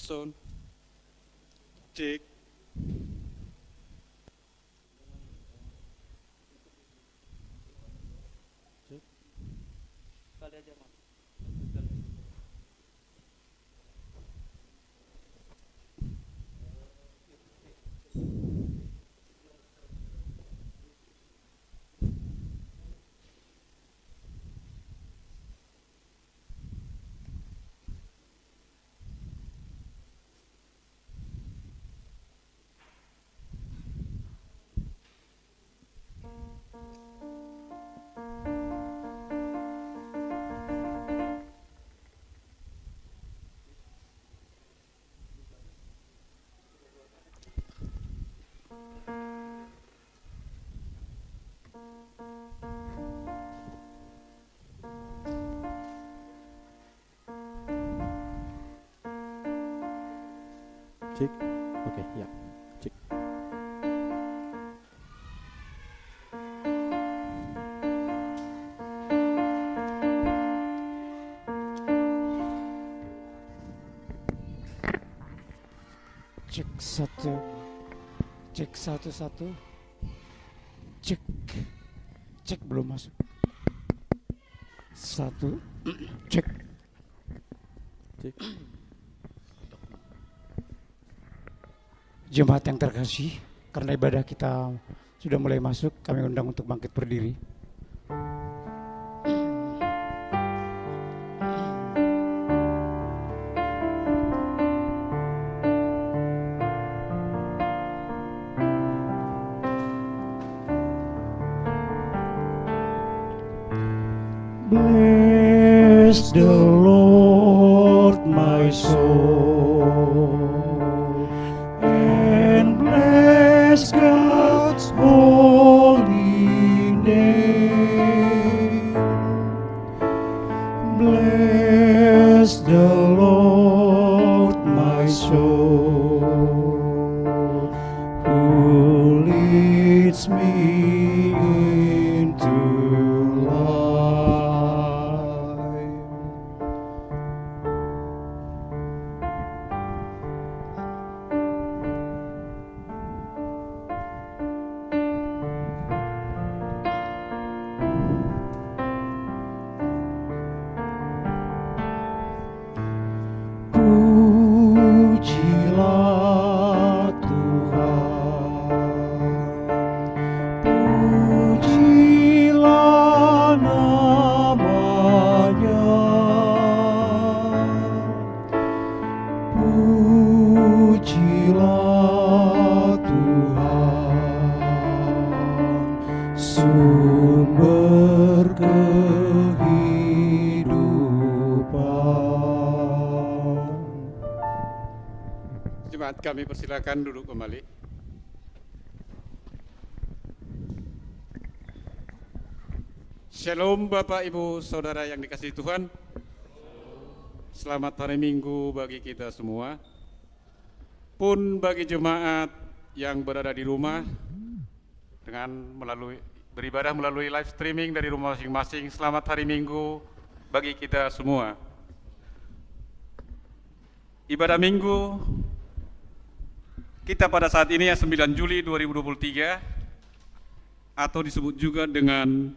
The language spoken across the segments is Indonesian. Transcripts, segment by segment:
Sound. Cek. Kali aja mas. Cek. Oke, ya. Cek. Cek satu. Cek satu satu. Cek. Cek belum masuk. Satu. Cek. Cek. Jemaat yang terkasih, karena ibadah kita sudah mulai masuk, kami undang untuk bangkit berdiri. Bless the Lord, my soul, and bless God's holy name. Bless the Lord, my soul, who leads me into life. Pujilah Tuhan, pujilah namanya, pujilah Tuhan, sumber kehidupan. Jemaat kami persilakan duduk kembali. Shalom Bapak Ibu Saudara yang dikasihi Tuhan. Selamat hari Minggu bagi kita semua. Pun bagi jemaat yang berada di rumah dengan beribadah melalui live streaming dari rumah masing-masing. Selamat hari Minggu bagi kita semua. Ibadah Minggu kita pada saat ini ya 9 Juli 2023 atau disebut juga dengan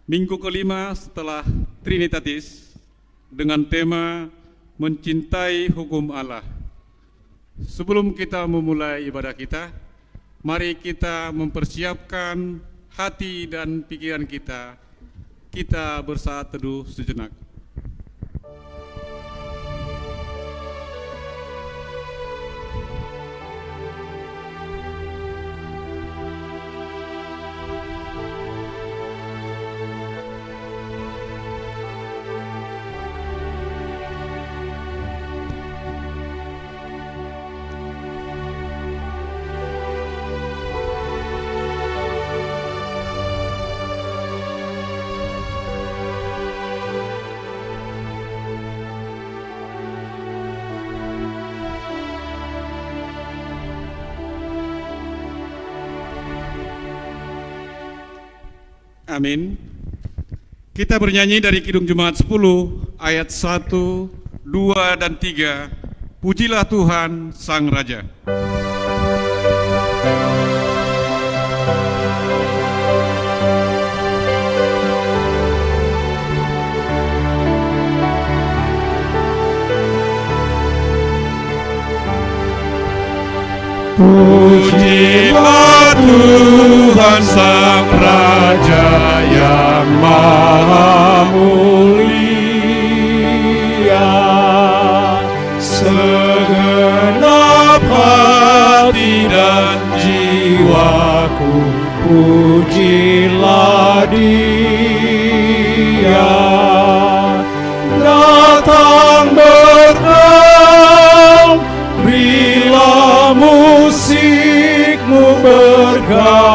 Minggu kelima setelah Trinitatis dengan tema mencintai hukum Allah. Sebelum kita memulai ibadah kita, mari kita mempersiapkan hati dan pikiran kita. Kita bersaat teduh sejenak. Amin. Kita bernyanyi dari Kidung Jemaat 10 ayat 1, 2 dan 3 Pujilah Tuhan Sang Raja. Pujilah Tuhan Sang Raja yang Maha Mulia, segenap hati dan jiwaku pujilah Dia. Datang berkam, berilah musikmu bergam,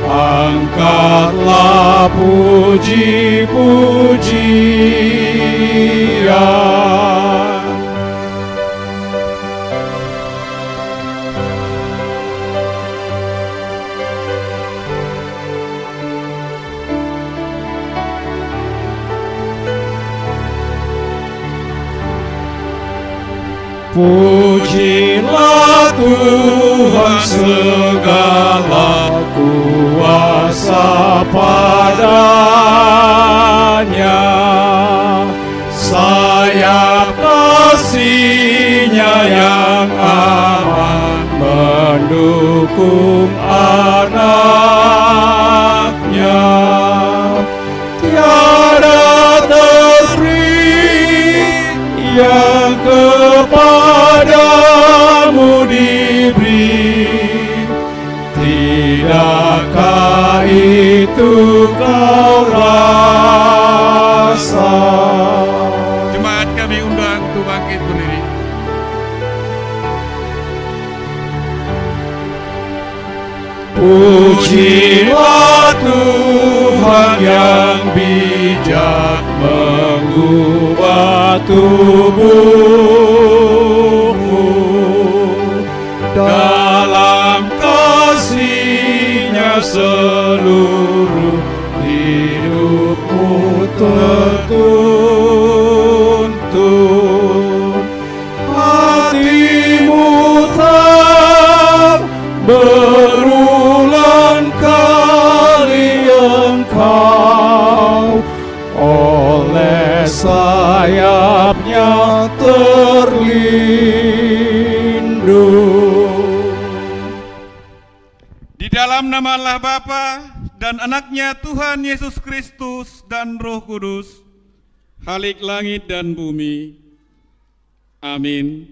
angkatlah puji-pujian. Pujilah Tuhan segala kuasa padanya, sayap kasih-Nya yang aman mendukung anak-Nya. Tiada terperi yang kepadamu diberi, tidakkah itu kau rasa? Jemaat kami undang untuk bangkit berdiri. Pujilah Tuhan yang bijak mengubah tubuhmu, dalam kasih-Nya seluruh hidupmu tertuntun. Hatimu tak berulang kali engkau oleh sayap-Nya terlindung. Di dalam nama Allah Bapa dan Anak-Nya Tuhan Yesus Kristus dan Roh Kudus, Khalik langit dan bumi. Amin.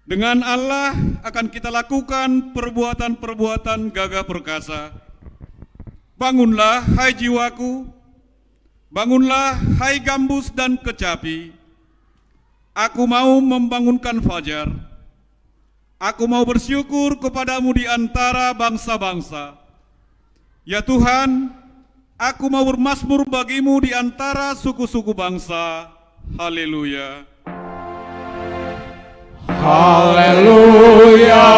Dengan Allah akan kita lakukan perbuatan-perbuatan gagah perkasa. Bangunlah, hai jiwaku, bangunlah, hai gambus dan kecapi. Aku mau membangunkan fajar. Aku mau bersyukur kepadamu di antara bangsa-bangsa. Ya Tuhan, aku mau bermazmur bagimu di antara suku-suku bangsa. Haleluya. Haleluya,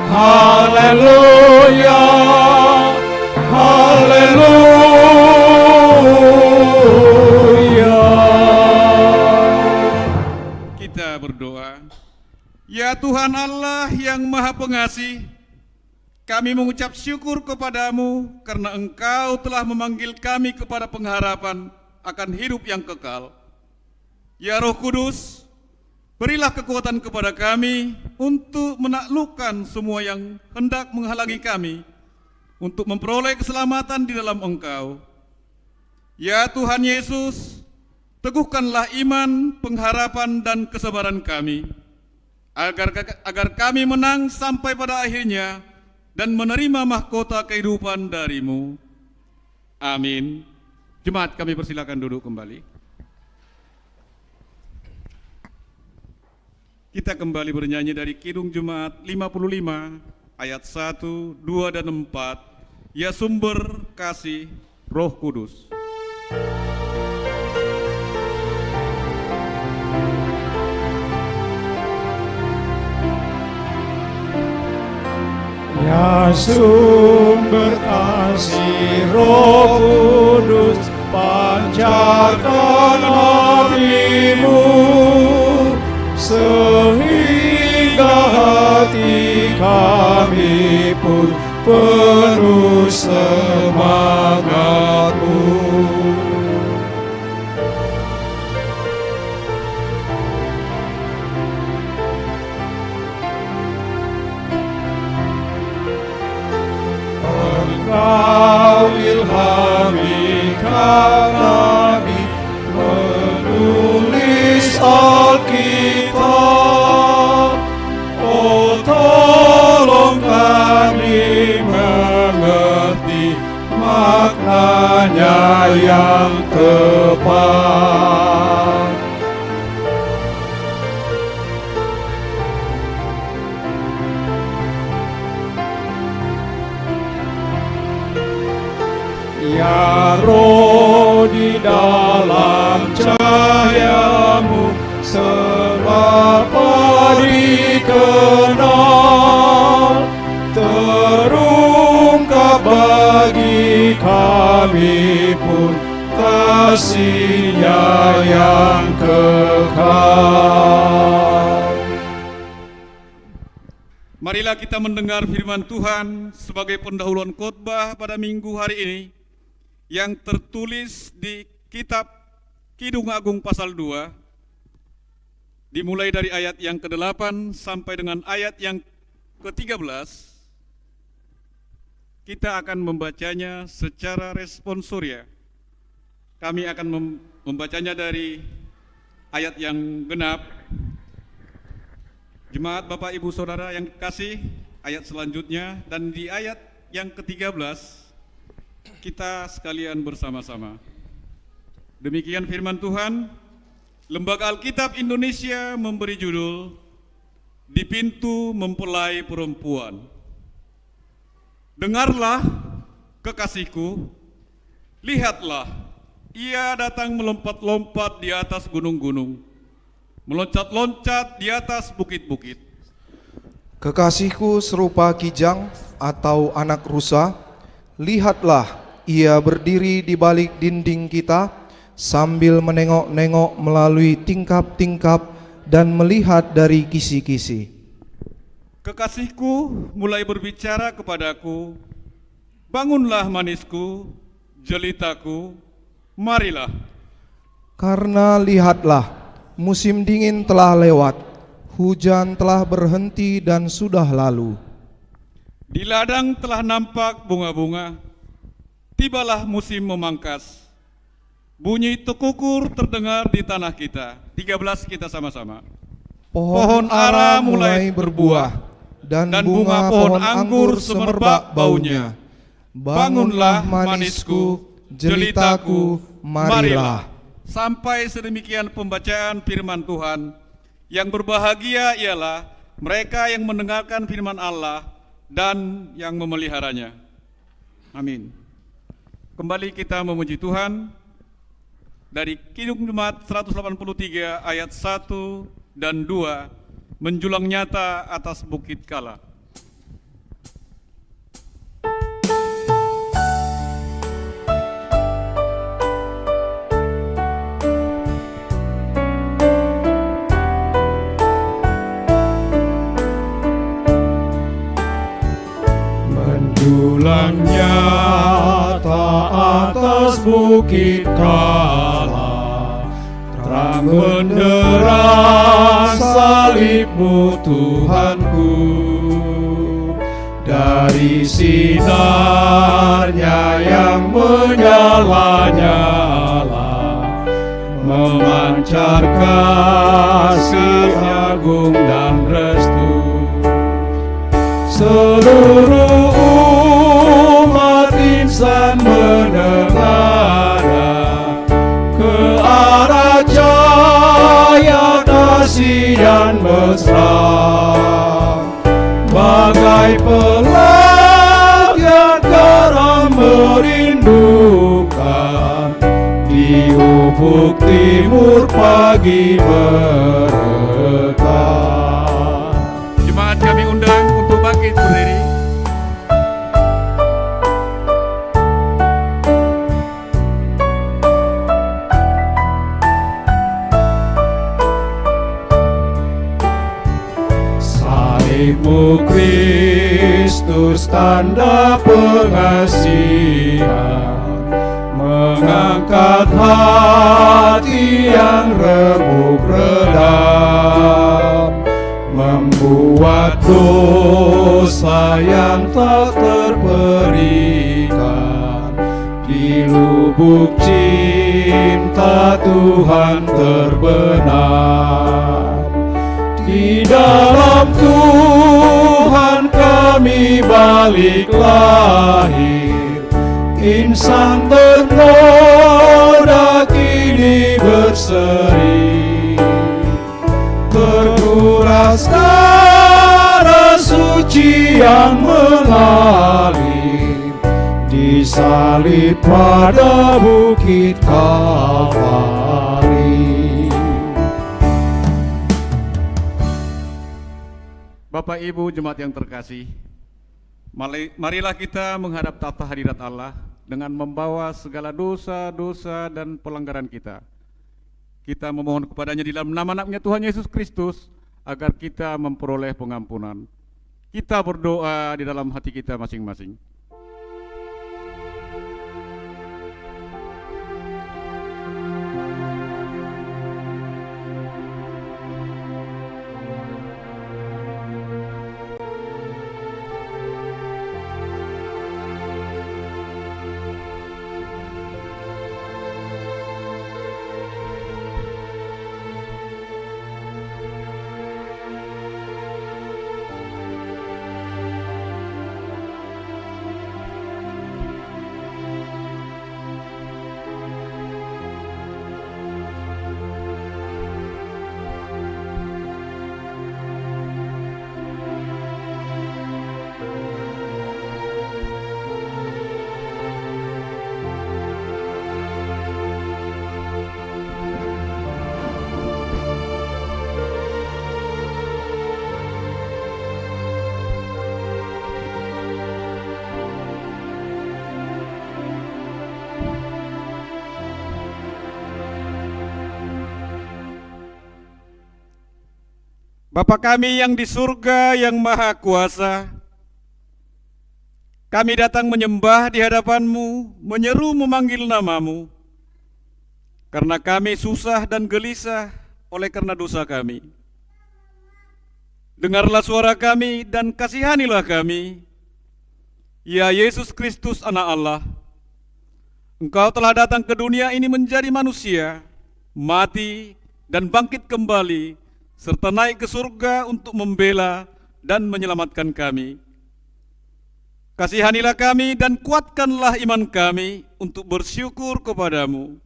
haleluya, haleluya. Kita berdoa. Ya Tuhan Allah yang Maha Pengasih, kami mengucap syukur kepadamu karena Engkau telah memanggil kami kepada pengharapan akan hidup yang kekal. Ya Roh Kudus, berilah kekuatan kepada kami untuk menaklukkan semua yang hendak menghalangi kami untuk memperoleh keselamatan di dalam Engkau. Ya Tuhan Yesus, teguhkanlah iman, pengharapan, dan kesabaran kami, agar kami menang sampai pada akhirnya dan menerima mahkota kehidupan dari-Mu. Amin. Jemaat kami persilakan duduk kembali. Kita kembali bernyanyi dari Kidung Jemaat 55 ayat 1, 2, dan 4. Ya sumber kasih Roh Kudus. Ya sumber kasih Roh Kudus, pancarkan apimu sehingga hati kami pun penuh semangat-Mu. Engkau ilhami kami menulis Alkitab. Oh, tolong kami mengerti maknanya yang tepat. Ya Roh, di dalam cahaya-Mu selapa dikenal, terungkap bagi kami pun kasih-Nya yang kekal. Marilah kita mendengar firman Tuhan sebagai pendahuluan khotbah pada minggu hari ini yang tertulis di kitab Kidung Agung pasal 2, dimulai dari ayat yang ke-8 sampai dengan ayat yang ke-13. Kita akan membacanya secara responsoria. Kami akan membacanya dari ayat yang genap. Jemaat Bapak Ibu Saudara yang kasih, ayat selanjutnya, dan di ayat yang ke-13 kita sekalian bersama-sama. Demikian firman Tuhan. Lembaga Alkitab Indonesia memberi judul Di Pintu Mempelai Perempuan. Dengarlah, kekasihku, lihatlah, ia datang melompat-lompat di atas gunung-gunung, meloncat-loncat di atas bukit-bukit. Kekasihku serupa kijang atau anak rusa. Lihatlah, ia berdiri di balik dinding kita sambil menengok-nengok melalui tingkap-tingkap dan melihat dari kisi-kisi. Kekasihku mulai berbicara kepadaku, bangunlah manisku, jelitaku, marilah. Karena lihatlah, musim dingin telah lewat, hujan telah berhenti dan sudah lalu. Di ladang telah nampak bunga-bunga, tibalah musim memangkas. Bunyi tekukur terdengar di tanah kita. 13 kita sama-sama. Pohon ara mulai berbuah, dan bunga pohon anggur semerbak baunya. Bangunlah manisku, jelitaku, marilah. Sampai sedemikian pembacaan firman Tuhan. Yang berbahagia ialah mereka yang mendengarkan firman Allah dan yang memeliharanya. Amin. Kembali kita memuji Tuhan dari Kidung Jemaat 183 ayat 1 dan 2, menjulang nyata atas bukit Kala. Menjulang nyata atas bukit Kala, terang benderang salib-Mu Tuhanku. Dari sinarnya yang menyala-nyala, memancar kasih agung dan restu. Seluruh umat insan menengadah ke arah cahaya kasih dan mesra, bagai pelang yang karam merindukan di ufuk timur pagi merekah. Jemaat kami undang untuk bangkit berdiri. salibmu Kristus tanda pengasihan, mengangkat hati yang remuk redam, membuat dosa yang tak terperikan. Di lubuk cinta Tuhan terbenam. Di dalam Tuhan kami balik lahir, insan ternoda kini berseri, terkuras darah suci yang mengalir, disalib pada bukit Kalvari. Bapak Ibu jemaat yang terkasih, marilah kita menghadap tahta hadirat Allah dengan membawa segala dosa-dosa dan pelanggaran kita. Kita memohon kepadanya di dalam nama anaknya Tuhan Yesus Kristus agar kita memperoleh pengampunan. Kita berdoa di dalam hati kita masing-masing. Bapa kami yang di surga yang maha kuasa, kami datang menyembah di hadapan-Mu, menyeru memanggil nama-Mu, karena kami susah dan gelisah oleh karena dosa kami. Dengarlah suara kami dan kasihanilah kami, ya Yesus Kristus anak Allah. Engkau telah datang ke dunia ini menjadi manusia, mati dan bangkit kembali, serta naik ke surga untuk membela dan menyelamatkan kami. Kasihanilah kami dan kuatkanlah iman kami untuk bersyukur kepadamu.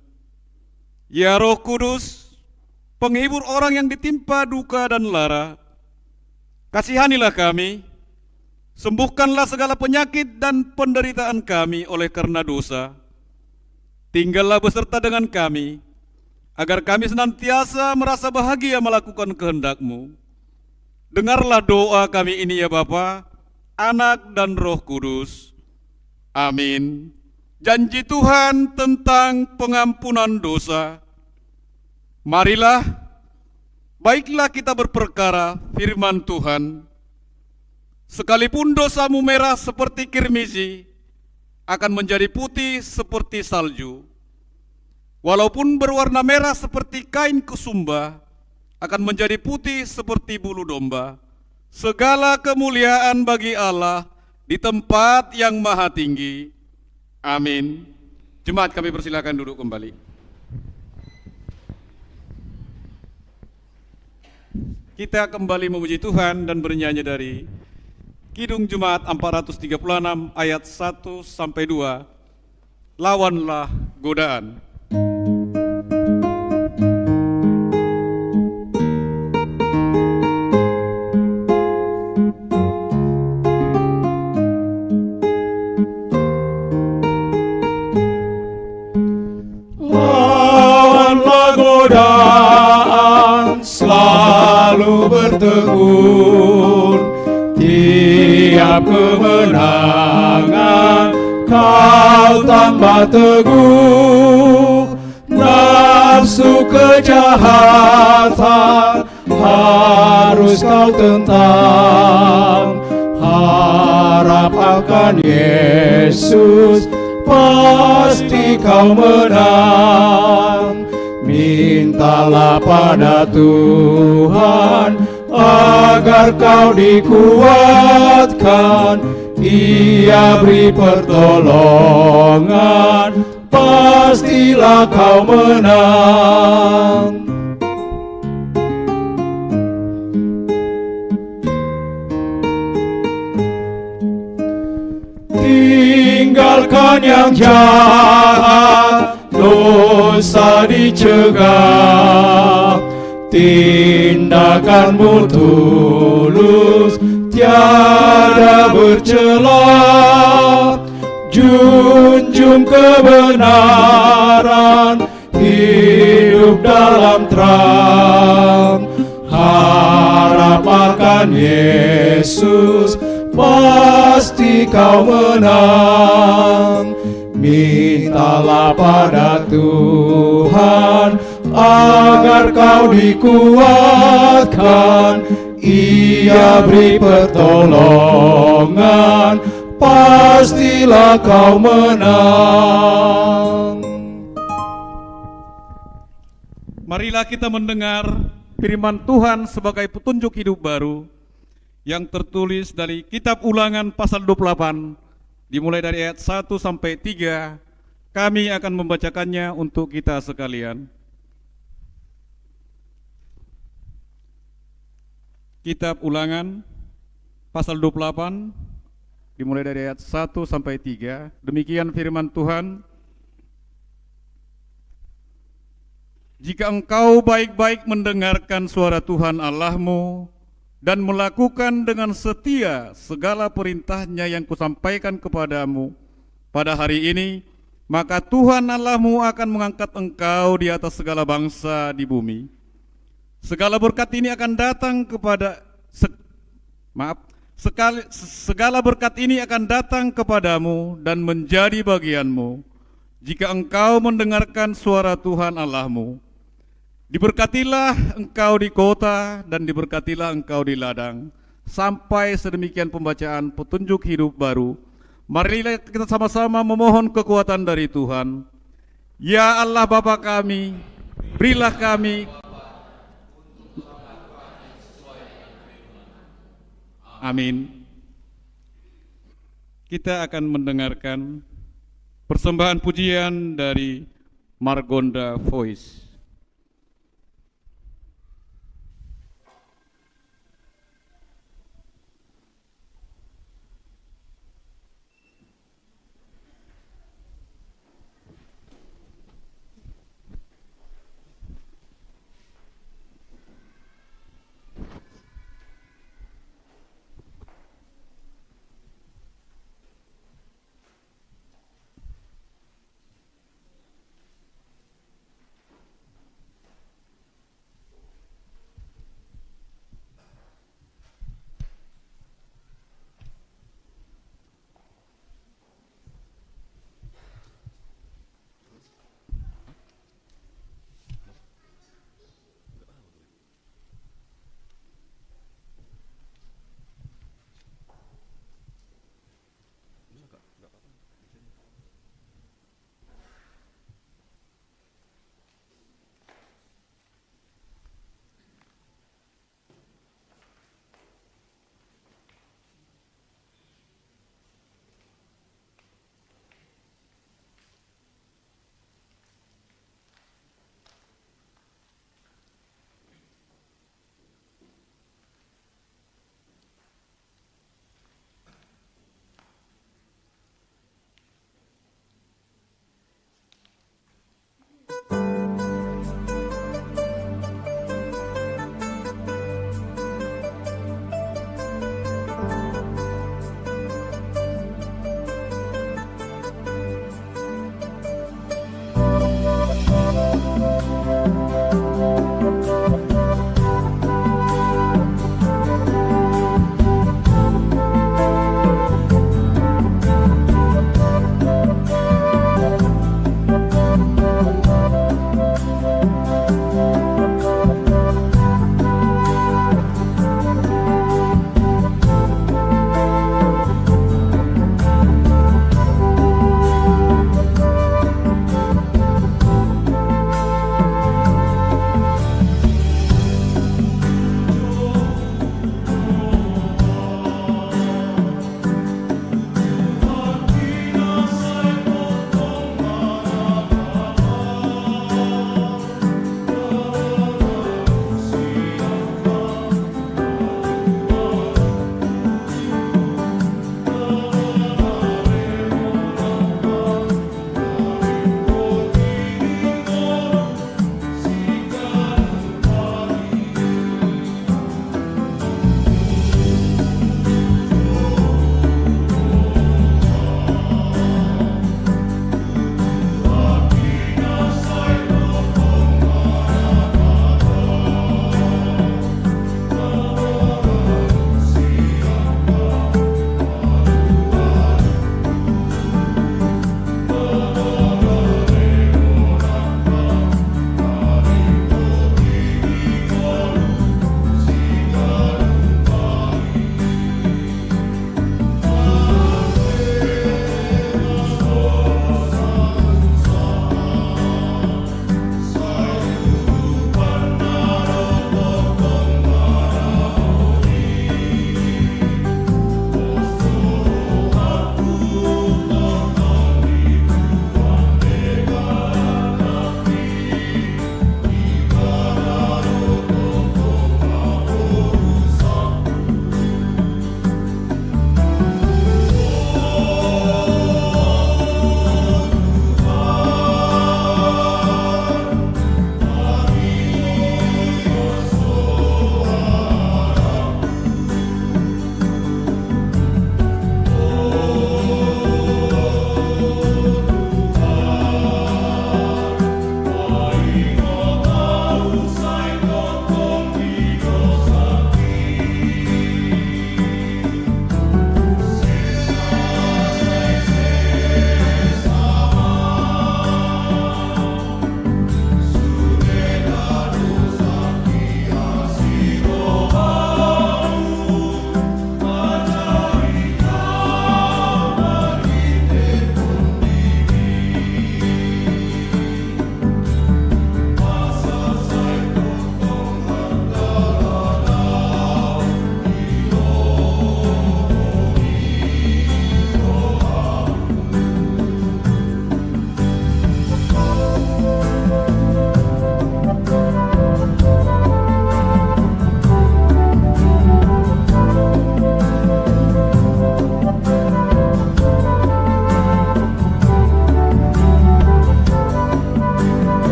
Ya Roh Kudus, penghibur orang yang ditimpa duka dan lara, kasihanilah kami, sembuhkanlah segala penyakit dan penderitaan kami oleh karena dosa. Tinggallah beserta dengan kami, agar kami senantiasa merasa bahagia melakukan kehendak-Mu. Dengarlah doa kami ini ya Bapa, Anak dan Roh Kudus. Amin. Janji Tuhan tentang pengampunan dosa. Marilah, baiklah kita berperkara firman Tuhan. Sekalipun dosamu merah seperti kirmizi, akan menjadi putih seperti salju. Walaupun berwarna merah seperti kain kusumba, akan menjadi putih seperti bulu domba. Segala kemuliaan bagi Allah di tempat yang maha tinggi. Amin. Jemaat kami persilakan duduk kembali. Kita kembali memuji Tuhan dan bernyanyi dari Kidung Jemaat 436 ayat 1-2. Lawanlah godaan. Godaan selalu bertekun, tiap kemenangan kau tambah teguh. Nafsu kejahatan harus kau tentang. Harap akan Yesus, pasti kau menang. Mintalah pada Tuhan agar kau dikuatkan. Ia beri pertolongan, pastilah kau menang. Tinggalkan yang jahat, dosa dicegah. Tindakanmu tulus, tiada bercela. Junjung kebenaran, hidup dalam terang. Harap akan Yesus, pasti kau menang. Mintalah pada Tuhan agar kau dikuatkan. Ia beri pertolongan, pastilah kau menang. Marilah kita mendengar firman Tuhan sebagai petunjuk hidup baru yang tertulis dari kitab Ulangan pasal 28, dimulai dari ayat 1 sampai 3. Kami akan membacakannya untuk kita sekalian. Kitab Ulangan pasal 28, dimulai dari ayat 1 sampai 3. Demikian firman Tuhan. Jika engkau baik-baik mendengarkan suara Tuhan Allahmu dan melakukan dengan setia segala perintahnya yang kusampaikan kepadamu pada hari ini, maka Tuhan Allahmu akan mengangkat engkau di atas segala bangsa di bumi. Segala berkat ini akan datang segala berkat ini akan datang kepadamu dan menjadi bagianmu jika engkau mendengarkan suara Tuhan Allahmu. Diberkatilah engkau di kota dan diberkatilah engkau di ladang. Sampai sedemikian pembacaan petunjuk hidup baru. Marilah kita sama-sama memohon kekuatan dari Tuhan. Ya Allah Bapa kami, berilah kami. Amin. Kita akan mendengarkan persembahan pujian dari Margonda Voice.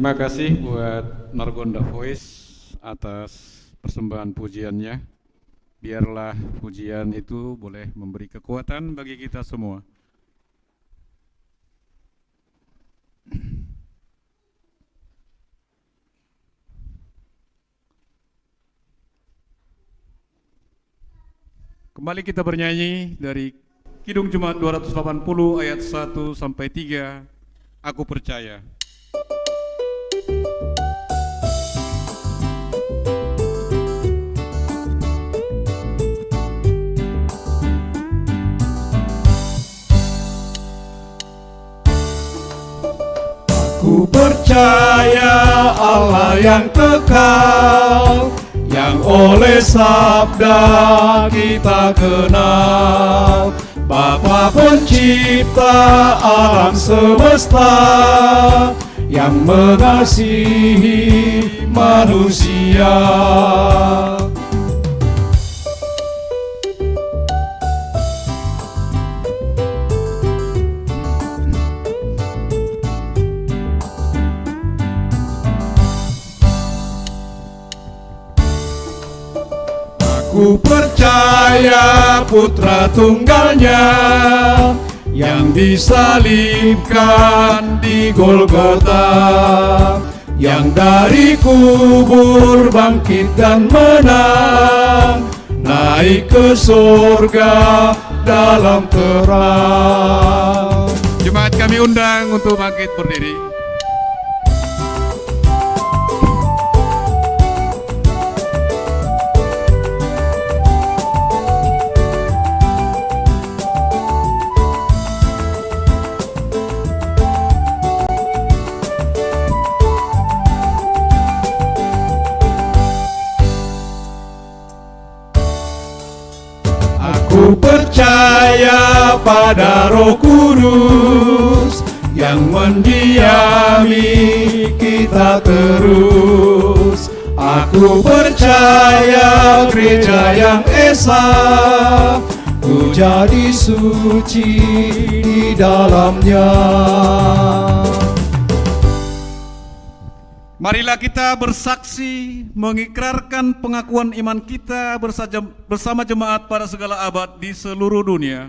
Terima kasih buat Margonda Voice atas persembahan pujiannya. Biarlah pujian itu boleh memberi kekuatan bagi kita semua. Kembali kita bernyanyi dari Kidung Jemaat 280 ayat 1 sampai 3. Aku percaya. Ku percaya Allah yang kekal, yang oleh sabda kita kenal, Bapa pencipta alam semesta, yang mengasihi manusia. Ku percaya putra tunggalnya yang disalibkan di Golgota, yang dari kubur bangkit dan menang, naik ke surga dalam terang. Jemaat kami undang untuk bangkit berdiri. Ku percaya pada Roh Kudus yang mendiami kita terus. Aku percaya gereja yang esa, ku jadi suci di dalamnya. Marilah kita bersaksi mengikrarkan pengakuan iman kita bersama jemaat pada segala abad di seluruh dunia.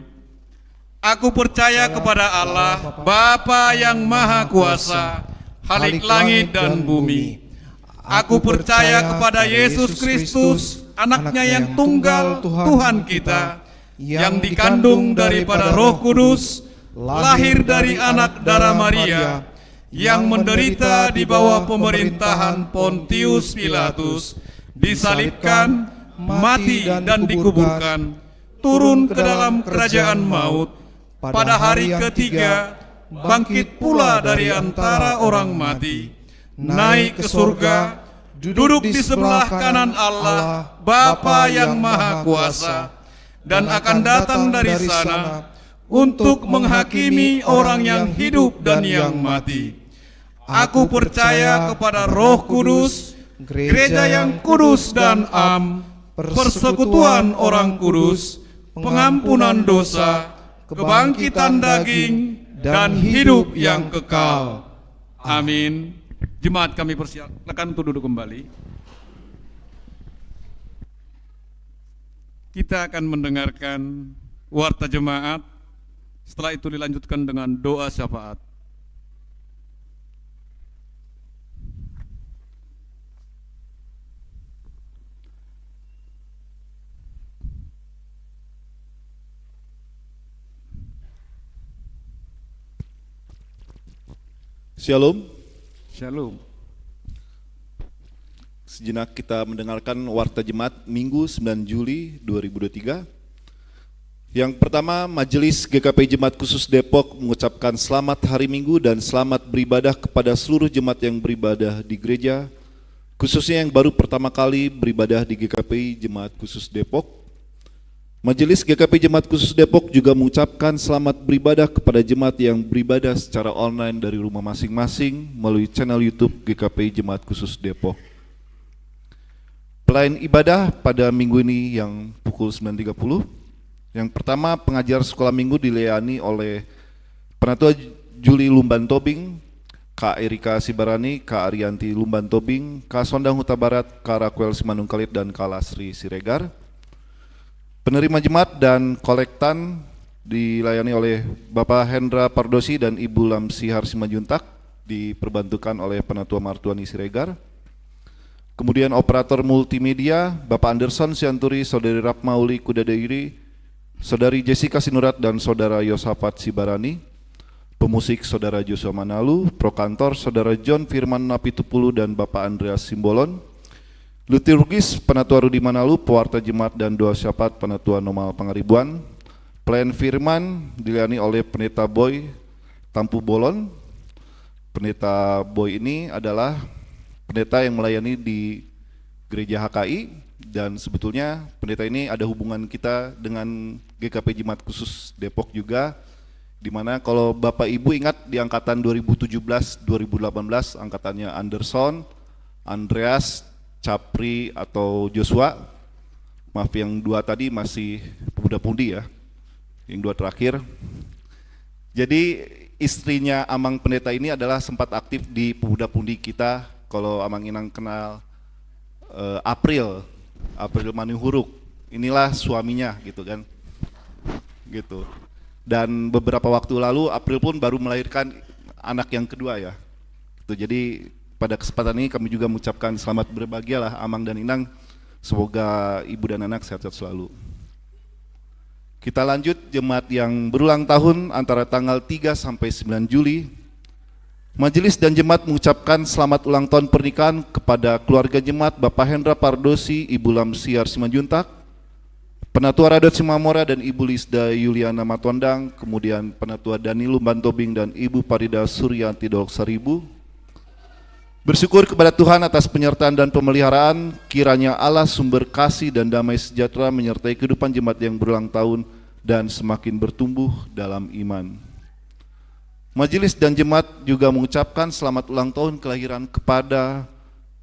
Aku percaya kepada Allah, Bapa yang Maha Kuasa, Khalik langit dan bumi. Aku percaya kepada Yesus Kristus, Anaknya yang tunggal, Tuhan kita, yang dikandung daripada Roh Kudus, lahir dari anak darah Maria, yang menderita di bawah pemerintahan Pontius Pilatus, disalibkan, mati dan dikuburkan, turun ke dalam kerajaan maut, pada hari ketiga bangkit pula dari antara orang mati, naik ke surga, duduk di sebelah kanan Allah, Bapa yang Maha Kuasa, dan akan datang dari sana untuk menghakimi orang yang hidup dan yang mati. Aku percaya kepada Roh Kudus, gereja yang kudus dan am, persekutuan orang kudus, pengampunan dosa, kebangkitan daging, dan hidup yang kekal. Amin. Jemaat kami persilakan untuk duduk kembali. Kita akan mendengarkan warta jemaat, setelah itu dilanjutkan dengan doa syafaat. Shalom. Shalom. Sejenak kita mendengarkan warta jemaat Minggu 9 Juli 2023. Yang pertama, Majelis GKP Jemaat Khusus Depok mengucapkan selamat hari Minggu dan selamat beribadah kepada seluruh jemaat yang beribadah di gereja, khususnya yang baru pertama kali beribadah di GKP Jemaat Khusus Depok. Majelis GKP Jemaat Khusus Depok juga mengucapkan selamat beribadah kepada jemaat yang beribadah secara online dari rumah masing-masing melalui channel YouTube GKP Jemaat Khusus Depok. Pelayan ibadah pada minggu ini yang pukul 9.30. Yang pertama, pengajar sekolah minggu dilayani oleh Penatua Juli Lumban Tobing, Kak Erika Sibarani, Kak Arianti Lumban Tobing, Kak Sondang Huta Barat, Kak Raquel Simanung Kalit, dan Kak Lasri Siregar. Penerima jemaat dan kolektan dilayani oleh Bapak Hendra Pardosi dan Ibu Lamsi Harsimajuntak, diperbantukan oleh Penatua Martuani Siregar. Kemudian operator multimedia Bapak Anderson Sianturi, Saudari Rapmauli Kudadeiri, Saudari Jessica Sinurat, dan Saudara Yosafat Sibarani. Pemusik Saudara Joshua Manalu, Prokantor Saudara John Firman Napitupulu dan Bapak Andreas Simbolon. Liturgis Penatua Rudi Manalu, Pewarta Jemaat dan Doa Syafaat Penatua Nomal Pangaribuan. Pelayan firman dilayani oleh Pendeta Boy Tampu Bolon. Pendeta Boy ini adalah pendeta yang melayani di Gereja HKI, dan sebetulnya pendeta ini ada hubungan kita dengan GKP Jemaat Khusus Depok juga, di mana kalau Bapak Ibu ingat di angkatan 2017-2018 angkatannya Anderson, Andreas, Capri atau Joshua, maaf yang dua tadi masih pemuda pundi ya, yang dua terakhir. Jadi istrinya Amang Pendeta ini adalah sempat aktif di pemuda pundi kita. Kalau Amang Inang kenal April Manuhuruk, inilah suaminya gitu kan, gitu. Dan beberapa waktu lalu April pun baru melahirkan anak yang kedua ya. Jadi pada kesempatan ini kami juga mengucapkan selamat berbahagialah Amang dan Inang. Semoga ibu dan anak sehat-sehat selalu. Kita lanjut jemaat yang berulang tahun antara tanggal 3 sampai 9 Juli. Majelis dan jemaat mengucapkan selamat ulang tahun pernikahan kepada keluarga jemaat Bapak Hendra Pardosi, Ibu Lamsi Harsimajuntak, Penatua Radot Simamora dan Ibu Lisda Yuliana Matondang, kemudian Penatua Dani Lumban Tobing dan Ibu Parida Suryanti Dolok Saribu. Bersyukur kepada Tuhan atas penyertaan dan pemeliharaan, kiranya Allah sumber kasih dan damai sejahtera menyertai kehidupan jemaat yang berulang tahun dan semakin bertumbuh dalam iman. Majelis dan jemaat juga mengucapkan selamat ulang tahun kelahiran kepada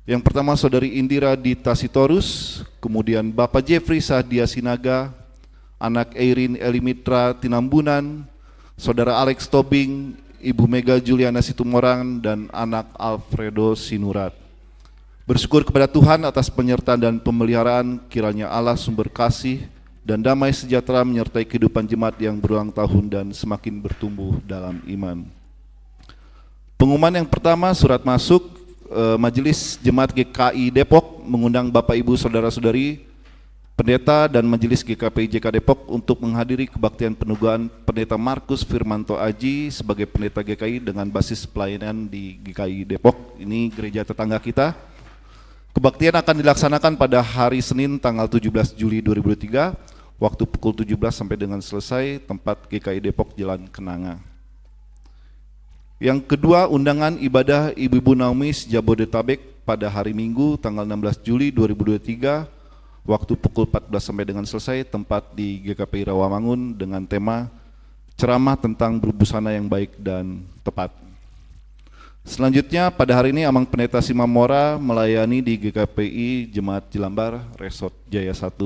yang pertama Saudari Indira Dita Sitorus, kemudian Bapak Jeffrey Sahdia Sinaga, anak Eirin Elimitra Tinambunan, Saudara Alex Tobing, Ibu Mega Juliana Situmorang, dan anak Alfredo Sinurat. Bersyukur kepada Tuhan atas penyertaan dan pemeliharaan, kiranya Allah sumber kasih dan damai sejahtera menyertai kehidupan jemaat yang berulang tahun dan semakin bertumbuh dalam iman. Pengumuman yang pertama, surat masuk. Majelis Jemaat GKI Depok mengundang Bapak Ibu Saudara-saudari pendeta dan Majelis GKP JK Depok untuk menghadiri kebaktian penugahan Pendeta Markus Firmanto Aji sebagai pendeta GKI dengan basis pelayanan di GKI Depok. Ini gereja tetangga kita. Kebaktian akan dilaksanakan pada hari Senin tanggal 17 Juli 2023, waktu pukul 17 sampai dengan selesai, tempat GKI Depok Jalan Kenanga. Yang kedua, undangan ibadah Ibu-Ibu Naumis Jabodetabek pada hari Minggu tanggal 16 Juli 2023, waktu pukul 14 sampai dengan selesai, tempat di GKP Rawamangun dengan tema ceramah tentang berbusana yang baik dan tepat. Selanjutnya pada hari ini Amang Pendeta Simamora melayani di GKPI Jemaat Jelambar Resort Jaya 1.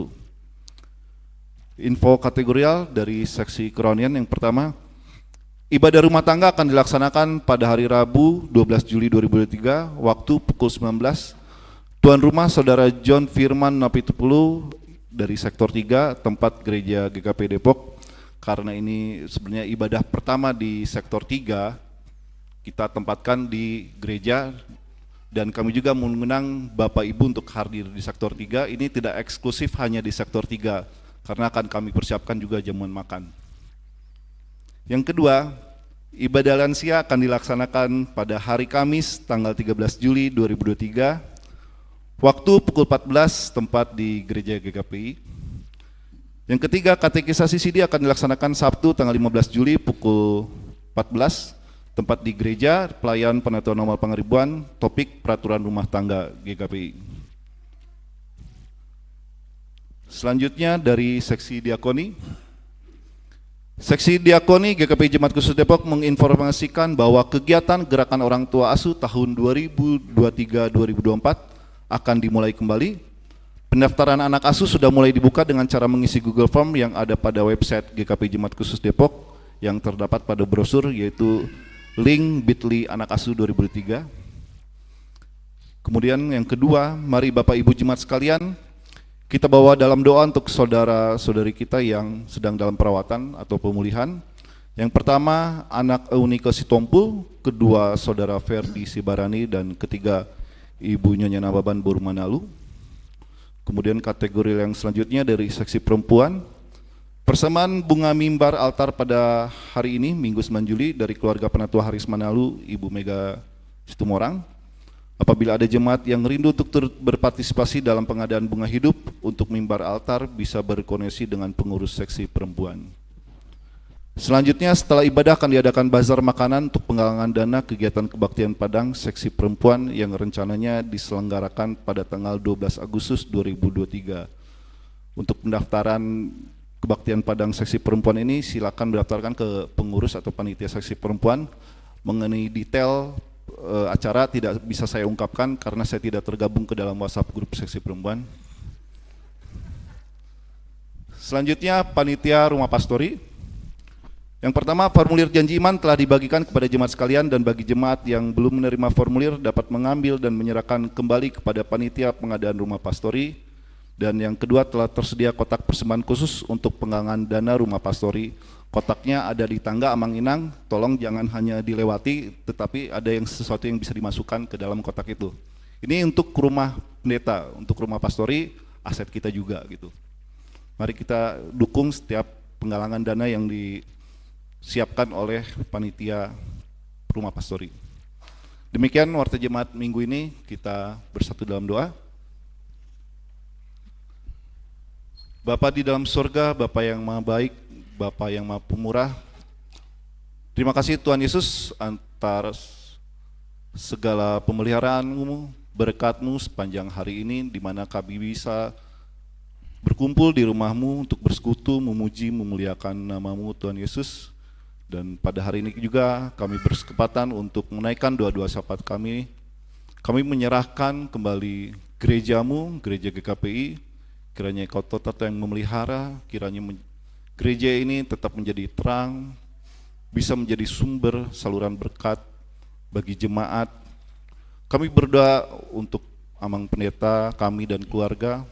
Info kategorial dari seksi kerohanian yang pertama, ibadah rumah tangga akan dilaksanakan pada hari Rabu 12 Juli 2023 waktu pukul 19. Tuan rumah Saudara John Firman Napitupulu dari sektor 3 tempat gereja GKP Depok. Karena ini sebenarnya ibadah pertama di sektor 3, kita tempatkan di gereja, dan kami juga mengundang Bapak Ibu untuk hadir di sektor 3. Ini tidak eksklusif hanya di sektor 3 karena akan kami persiapkan juga jamuan makan. Yang kedua, ibadah lansia akan dilaksanakan pada hari Kamis tanggal 13 Juli 2023, waktu pukul 14 tempat di gereja GKPI. Yang ketiga, katekisasi CD akan dilaksanakan Sabtu tanggal 15 Juli pukul 14 tempat di gereja pelayan Penatua Nomal Pangaribuan, topik peraturan rumah tangga GKPI. Selanjutnya dari seksi diakoni. Seksi Diakoni GKP Jemaat Khusus Depok menginformasikan bahwa kegiatan Gerakan Orang Tua Asuh tahun 2023-2024 akan dimulai kembali. Pendaftaran anak asuh sudah mulai dibuka dengan cara mengisi Google Form yang ada pada website GKP Jemaat Khusus Depok yang terdapat pada brosur, yaitu link bit.ly Anak Asuh 2003. Kemudian yang kedua, mari Bapak Ibu Jemaat sekalian, kita bawa dalam doa untuk saudara-saudari kita yang sedang dalam perawatan atau pemulihan. Yang pertama, anak Eunike Sitompul, kedua saudara Ferdi Sibarani, dan ketiga Ibu Nyonya Nababan Boru Manalu. Kemudian kategori yang selanjutnya dari seksi perempuan, persamaan bunga mimbar altar pada hari ini, Minggu 9 Juli, dari keluarga Penatua Haris Manalu, Ibu Mega Situmorang. Apabila ada jemaat yang rindu untuk turut berpartisipasi dalam pengadaan bunga hidup untuk mimbar altar, bisa berkoneksi dengan pengurus seksi perempuan. Selanjutnya, setelah ibadah akan diadakan bazar makanan untuk penggalangan dana kegiatan kebaktian Padang seksi perempuan yang rencananya diselenggarakan pada tanggal 12 Agustus 2023. Untuk pendaftaran kebaktian Padang seksi perempuan ini, silakan mendaftarkan ke pengurus atau panitia seksi perempuan. Mengenai detail acara tidak bisa saya ungkapkan karena saya tidak tergabung ke dalam WhatsApp grup seksi perempuan. Selanjutnya, panitia rumah pastori. Yang pertama, formulir janji iman telah dibagikan kepada jemaat sekalian, dan bagi jemaat yang belum menerima formulir dapat mengambil dan menyerahkan kembali kepada panitia pengadaan rumah pastori. Dan yang kedua, telah tersedia kotak persembahan khusus untuk penggalangan dana rumah pastori. Kotaknya ada di tangga Amang Inang, tolong jangan hanya dilewati, tetapi ada yang sesuatu yang bisa dimasukkan ke dalam kotak itu. Ini untuk rumah pendeta, untuk rumah pastori, aset kita juga gitu. Mari kita dukung setiap penggalangan dana yang disiapkan oleh panitia rumah pastori. Demikian warta jemaat minggu ini, kita bersatu dalam doa. Bapa di dalam surga, Bapa yang maha baik, Bapa yang maha pemurah, terima kasih Tuhan Yesus antara segala pemeliharaan-Mu, berkat-Mu sepanjang hari ini, di mana kami bisa berkumpul di rumah-Mu untuk bersekutu, memuji, memuliakan nama-Mu Tuhan Yesus. Dan pada hari ini juga kami berkesempatan untuk menaikkan doa-doa syafaat kami. Kami menyerahkan kembali gereja-Mu, gereja GKPI, kiranya Kau tetap yang memelihara, kiranya gereja ini tetap menjadi terang, bisa menjadi sumber saluran berkat bagi jemaat. Kami berdoa untuk Amang Pendeta, kami dan keluarga,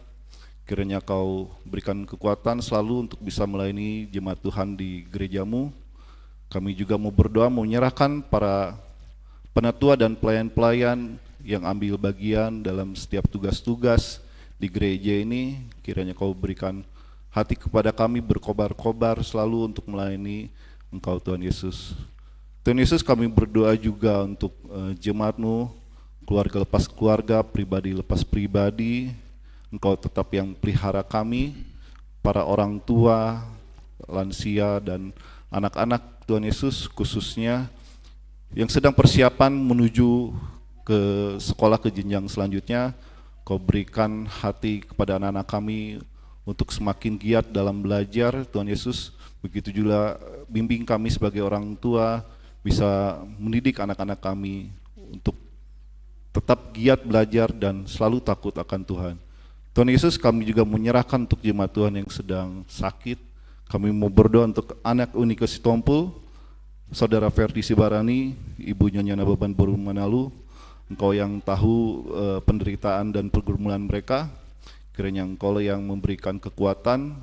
kiranya Kau berikan kekuatan selalu untuk bisa melayani jemaat Tuhan di gereja-Mu. Kami juga mau berdoa, mau menyerahkan para penatua dan pelayan-pelayan yang ambil bagian dalam setiap tugas-tugas di gereja ini, kiranya Kau berikan hati kepada kami berkobar-kobar selalu untuk melayani Engkau Tuhan Yesus. Tuhan Yesus, kami berdoa juga untuk jemaat-Mu, keluarga lepas keluarga, pribadi lepas pribadi. Engkau tetap yang pelihara kami, para orang tua, lansia, dan anak-anak Tuhan Yesus khususnya yang sedang persiapan menuju ke sekolah ke jenjang selanjutnya. Kau berikan hati kepada anak-anak kami untuk semakin giat dalam belajar Tuhan Yesus. Begitu juga bimbing kami sebagai orang tua bisa mendidik anak-anak kami untuk tetap giat belajar dan selalu takut akan Tuhan. Tuhan Yesus, kami juga menyerahkan untuk jemaat Tuhan yang sedang sakit. Kami mau berdoa untuk anak Eunike Sitompul, saudara Ferdi Sibarani, Ibu Nyonya Nababan Boru Manalu. Engkau yang tahu penderitaan dan pergumulan mereka, kiranya Engkau yang memberikan kekuatan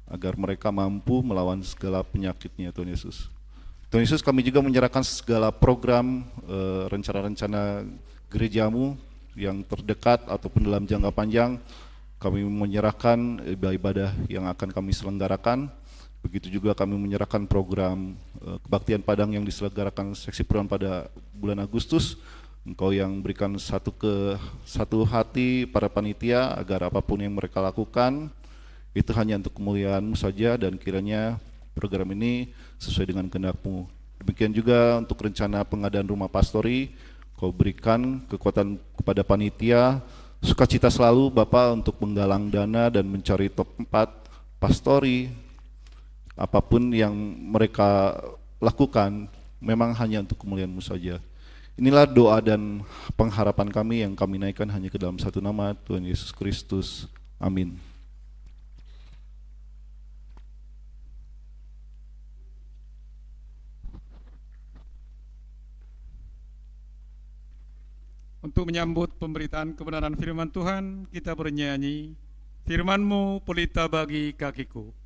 agar mereka mampu melawan segala penyakitnya Tuhan Yesus. Tuhan Yesus, kami juga menyerahkan segala program, rencana-rencana gereja-Mu yang terdekat ataupun dalam jangka panjang. Kami menyerahkan ibadah yang akan kami selenggarakan. Begitu juga kami menyerahkan program kebaktian Padang yang diselenggarakan seksi perempuan pada bulan Agustus. Engkau yang berikan satu hati para panitia agar apapun yang mereka lakukan itu hanya untuk kemuliaan-Mu saja, dan kiranya program ini sesuai dengan kehendak-Mu. Demikian juga untuk rencana pengadaan rumah pastori, Kau berikan kekuatan kepada panitia, sukacita selalu Bapa untuk menggalang dana dan mencari tempat pastori. Apapun yang mereka lakukan memang hanya untuk kemuliaan-Mu saja. Inilah doa dan pengharapan kami yang kami naikkan hanya ke dalam satu nama, Tuhan Yesus Kristus. Amin. Untuk menyambut pemberitaan kebenaran firman Tuhan, kita bernyanyi, Firman-Mu pelita bagi kakiku.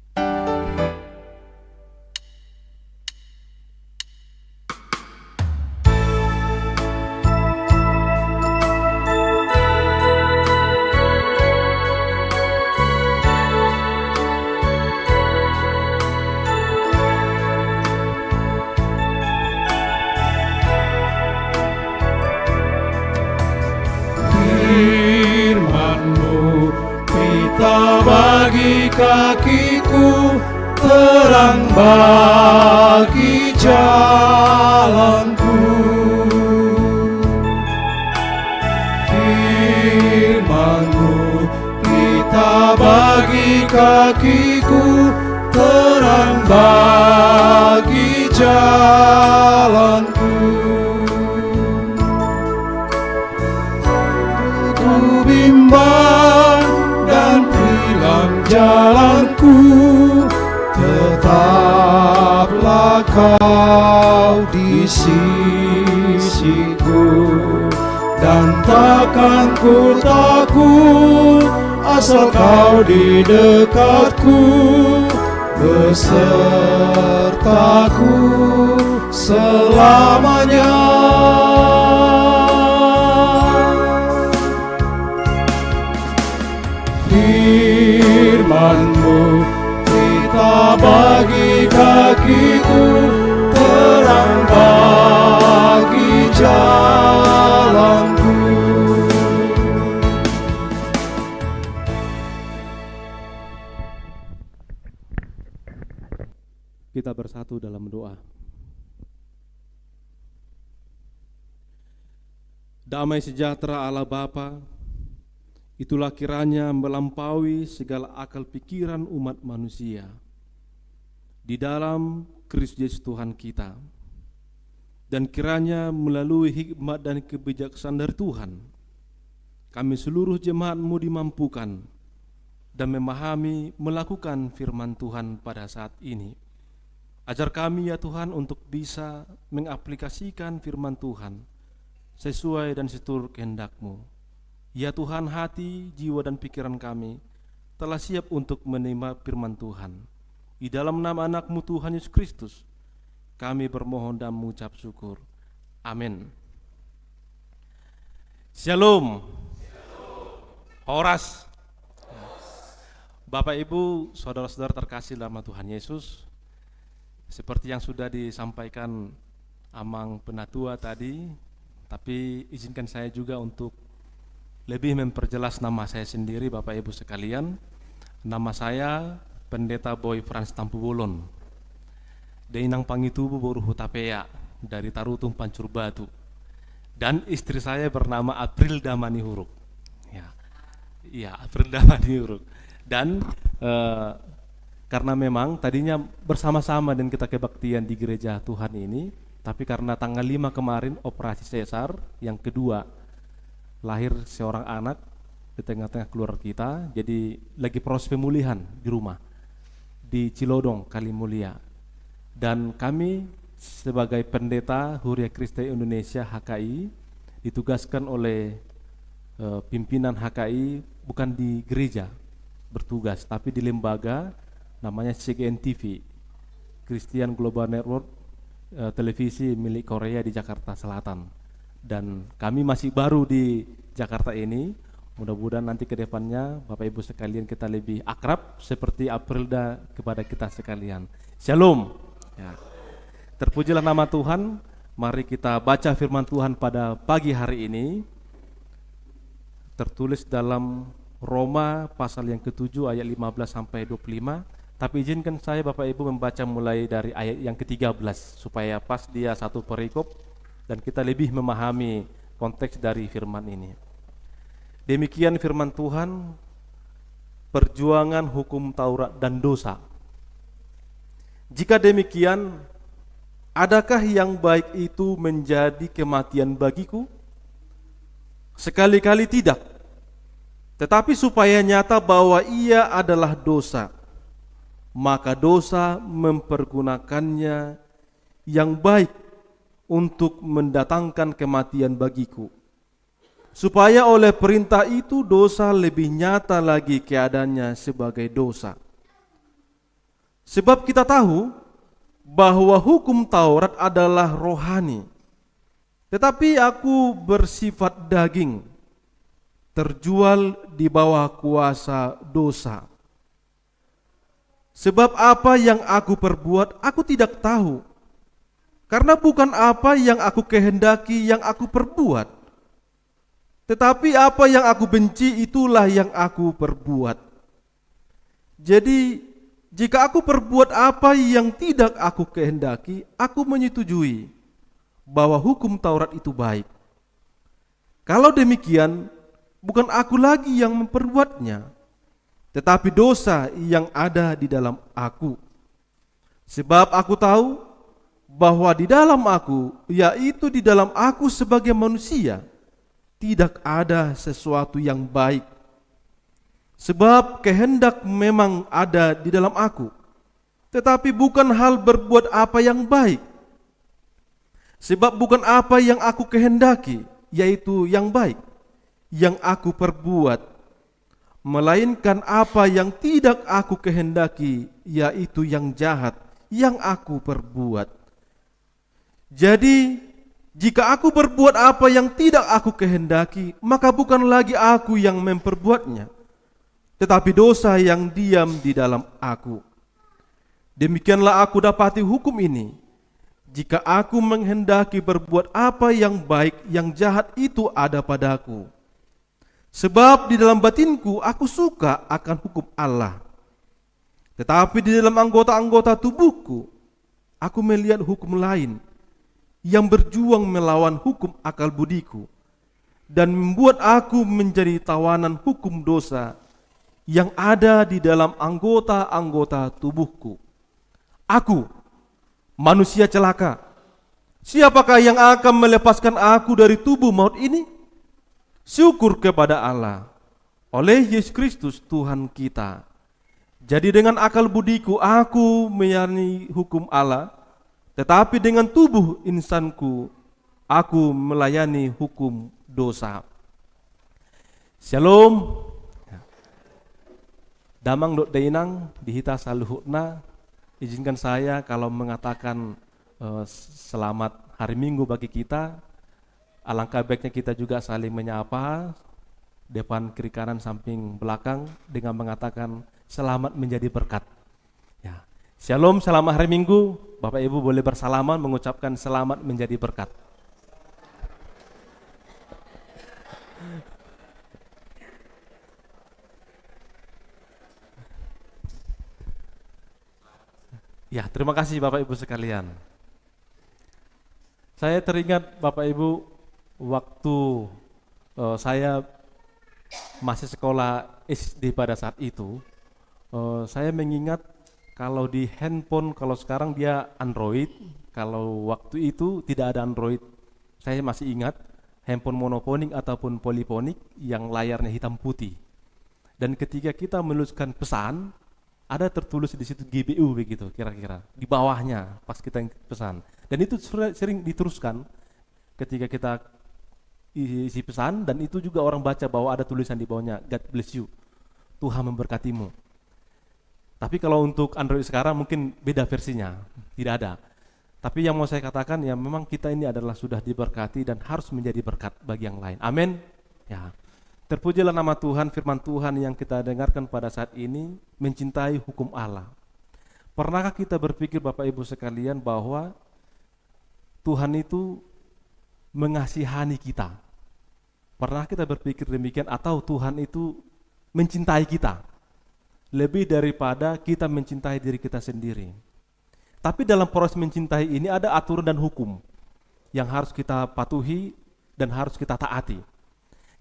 Firman-Mu pelita bagi kakiku, terang bagi jalanku. Firman-Mu pelita bagi kakiku, terang bagi jalanku. Bimbang dan hilang jalanku, tetaplah Kau di sisiku, dan takkan ku takut asal Kau di dekatku, besertaku selamanya. Firman-Mu pelita bagi kakiku, terang bagi jalanku. Kita bersatu dalam doa. Damai sejahtera Allah Bapa, itulah kiranya melampaui segala akal pikiran umat manusia di dalam Kristus Yesus Tuhan kita, dan kiranya melalui hikmat dan kebijaksanaan dari Tuhan, kami seluruh jemaat-Mu dimampukan dan memahami melakukan firman Tuhan pada saat ini. Ajar kami ya Tuhan untuk bisa mengaplikasikan firman Tuhan sesuai dan seturut kehendak-Mu. Ya Tuhan, hati, jiwa dan pikiran kami telah siap untuk menerima firman Tuhan. Di dalam nama anak-Mu Tuhan Yesus Kristus, kami bermohon dan mengucap syukur. Amin. Shalom. Horas. Bapak Ibu, saudara-saudara terkasih dalam Tuhan Yesus, seperti yang sudah disampaikan Amang Penatua tadi, tapi izinkan saya juga untuk lebih memperjelas nama saya sendiri, Bapak Ibu sekalian. Nama saya Pendeta Boy Frans Tampubulon, Deinang Pangitubu Boru Hutapea dari Tarutung Pancur Batu, dan istri saya bernama Aprilda Manihuruk. Ya, Aprilda Manihuruk. Dan karena memang tadinya bersama-sama dan kita kebaktian di gereja Tuhan ini, tapi karena tanggal 5 kemarin operasi sesar yang kedua, lahir seorang anak di tengah-tengah keluarga kita, jadi lagi proses pemulihan di rumah di Cilodong, Kalimulia. Dan kami sebagai pendeta Huria Kristen Indonesia HKI ditugaskan oleh pimpinan HKI bukan di gereja bertugas, tapi di lembaga namanya CGN TV, Christian Global Network, televisi milik Korea di Jakarta Selatan. Dan kami masih baru di Jakarta ini. Mudah-mudahan nanti ke depannya Bapak Ibu sekalian kita lebih akrab seperti Aprilda kepada kita sekalian. Shalom. Ya. Terpujilah nama Tuhan. Mari kita baca firman Tuhan pada pagi hari ini. Tertulis dalam Roma pasal yang ke-7 ayat 15 sampai 25. Tapi izinkan saya Bapak Ibu membaca mulai dari ayat yang ke-13 supaya pas dia satu perikop dan kita lebih memahami konteks dari firman ini. Demikian firman Tuhan, perjuangan hukum Taurat dan dosa. Jika demikian, adakah yang baik itu menjadi kematian bagiku? Sekali-kali tidak. Tetapi supaya nyata bahwa ia adalah dosa, maka dosa mempergunakannya yang baik untuk mendatangkan kematian bagiku. supaya oleh perintah itu dosa lebih nyata lagi keadaannya sebagai dosa. Sebab kita tahu bahwa hukum Taurat adalah rohani, tetapi aku bersifat daging, terjual di bawah kuasa dosa. Sebab apa yang aku perbuat aku tidak tahu, karena bukan apa yang aku kehendaki yang aku perbuat, tetapi apa yang aku benci itulah yang aku perbuat. Jadi jika aku perbuat apa yang tidak aku kehendaki, aku menyetujui bahwa hukum Taurat itu baik. Kalau demikian, bukan aku lagi yang memperbuatnya, tetapi dosa yang ada di dalam aku. Sebab aku tahu bahwa di dalam aku, yaitu di dalam aku sebagai manusia, tidak ada sesuatu yang baik. Sebab kehendak memang ada di dalam aku, tetapi bukan hal berbuat apa yang baik. Sebab bukan apa yang aku kehendaki, yaitu yang baik, yang aku perbuat, melainkan apa yang tidak aku kehendaki, yaitu yang jahat, yang aku perbuat. Jadi jika aku berbuat apa yang tidak aku kehendaki, maka bukan lagi aku yang memperbuatnya, tetapi dosa yang diam di dalam aku. Demikianlah aku dapati hukum ini: jika aku menghendaki berbuat apa yang baik, yang jahat itu ada padaku. Sebab di dalam batinku aku suka akan hukum Allah, tetapi di dalam anggota-anggota tubuhku aku melihat hukum lain yang berjuang melawan hukum akal budiku dan membuat aku menjadi tawanan hukum dosa yang ada di dalam anggota-anggota tubuhku. Aku, manusia celaka, siapakah yang akan melepaskan aku dari tubuh maut ini? Syukur kepada Allah oleh Yesus Kristus Tuhan kita. Jadi dengan akal budiku aku melayani hukum Allah, tetapi dengan tubuh insanku aku melayani hukum dosa. Shalom. Damang dok dainang dihita saluhutna. Izinkan saya kalau mengatakan selamat hari Minggu bagi kita. Alangkah baiknya kita juga saling menyapa depan, kiri, kanan, samping, belakang dengan mengatakan selamat menjadi berkat. Ya. Shalom, selamat hari Minggu. Bapak Ibu boleh bersalaman mengucapkan selamat menjadi berkat. Ya, terima kasih Bapak Ibu sekalian. Saya teringat Bapak Ibu waktu saya masih sekolah SD pada saat itu, saya mengingat kalau di handphone, kalau sekarang dia Android, kalau waktu itu tidak ada Android. Saya masih ingat handphone monoponik ataupun poliponik yang layarnya hitam putih. Dan ketika kita menuliskan pesan, ada tertulis di situ GBU begitu kira-kira di bawahnya pas kita pesan. Dan itu sering diteruskan ketika kita isi pesan, dan itu juga orang baca bahwa ada tulisan di bawahnya God bless you, Tuhan memberkatimu. Tapi kalau untuk Android sekarang mungkin beda versinya, tidak ada. Tapi yang mau saya katakan ya memang kita ini adalah sudah diberkati dan harus menjadi berkat bagi yang lain. Amin. Ya. Terpujilah nama Tuhan, firman Tuhan yang kita dengarkan pada saat ini mencintai hukum Allah. Pernahkah kita berpikir Bapak Ibu sekalian bahwa Tuhan itu mengasihani kita? Pernah kita berpikir demikian, atau Tuhan itu mencintai kita lebih daripada kita mencintai diri kita sendiri? Tapi dalam proses mencintai ini ada aturan dan hukum yang harus kita patuhi dan harus kita taati.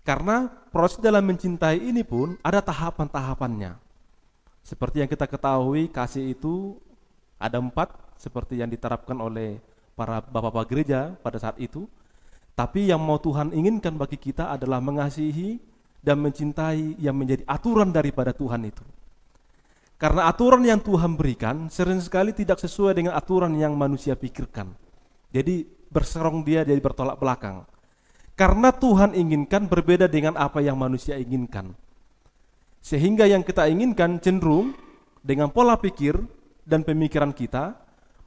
Karena proses dalam mencintai ini pun ada tahapan-tahapannya. Seperti yang kita ketahui, kasih itu ada 4, seperti yang diterapkan oleh para bapak-bapak gereja pada saat itu. Tapi yang mau Tuhan inginkan bagi kita adalah mengasihi dan mencintai yang menjadi aturan daripada Tuhan itu. Karena aturan yang Tuhan berikan sering sekali tidak sesuai dengan aturan yang manusia pikirkan. Jadi berserong dia, jadi bertolak belakang. Karena Tuhan inginkan berbeda dengan apa yang manusia inginkan. Sehingga yang kita inginkan cenderung dengan pola pikir dan pemikiran kita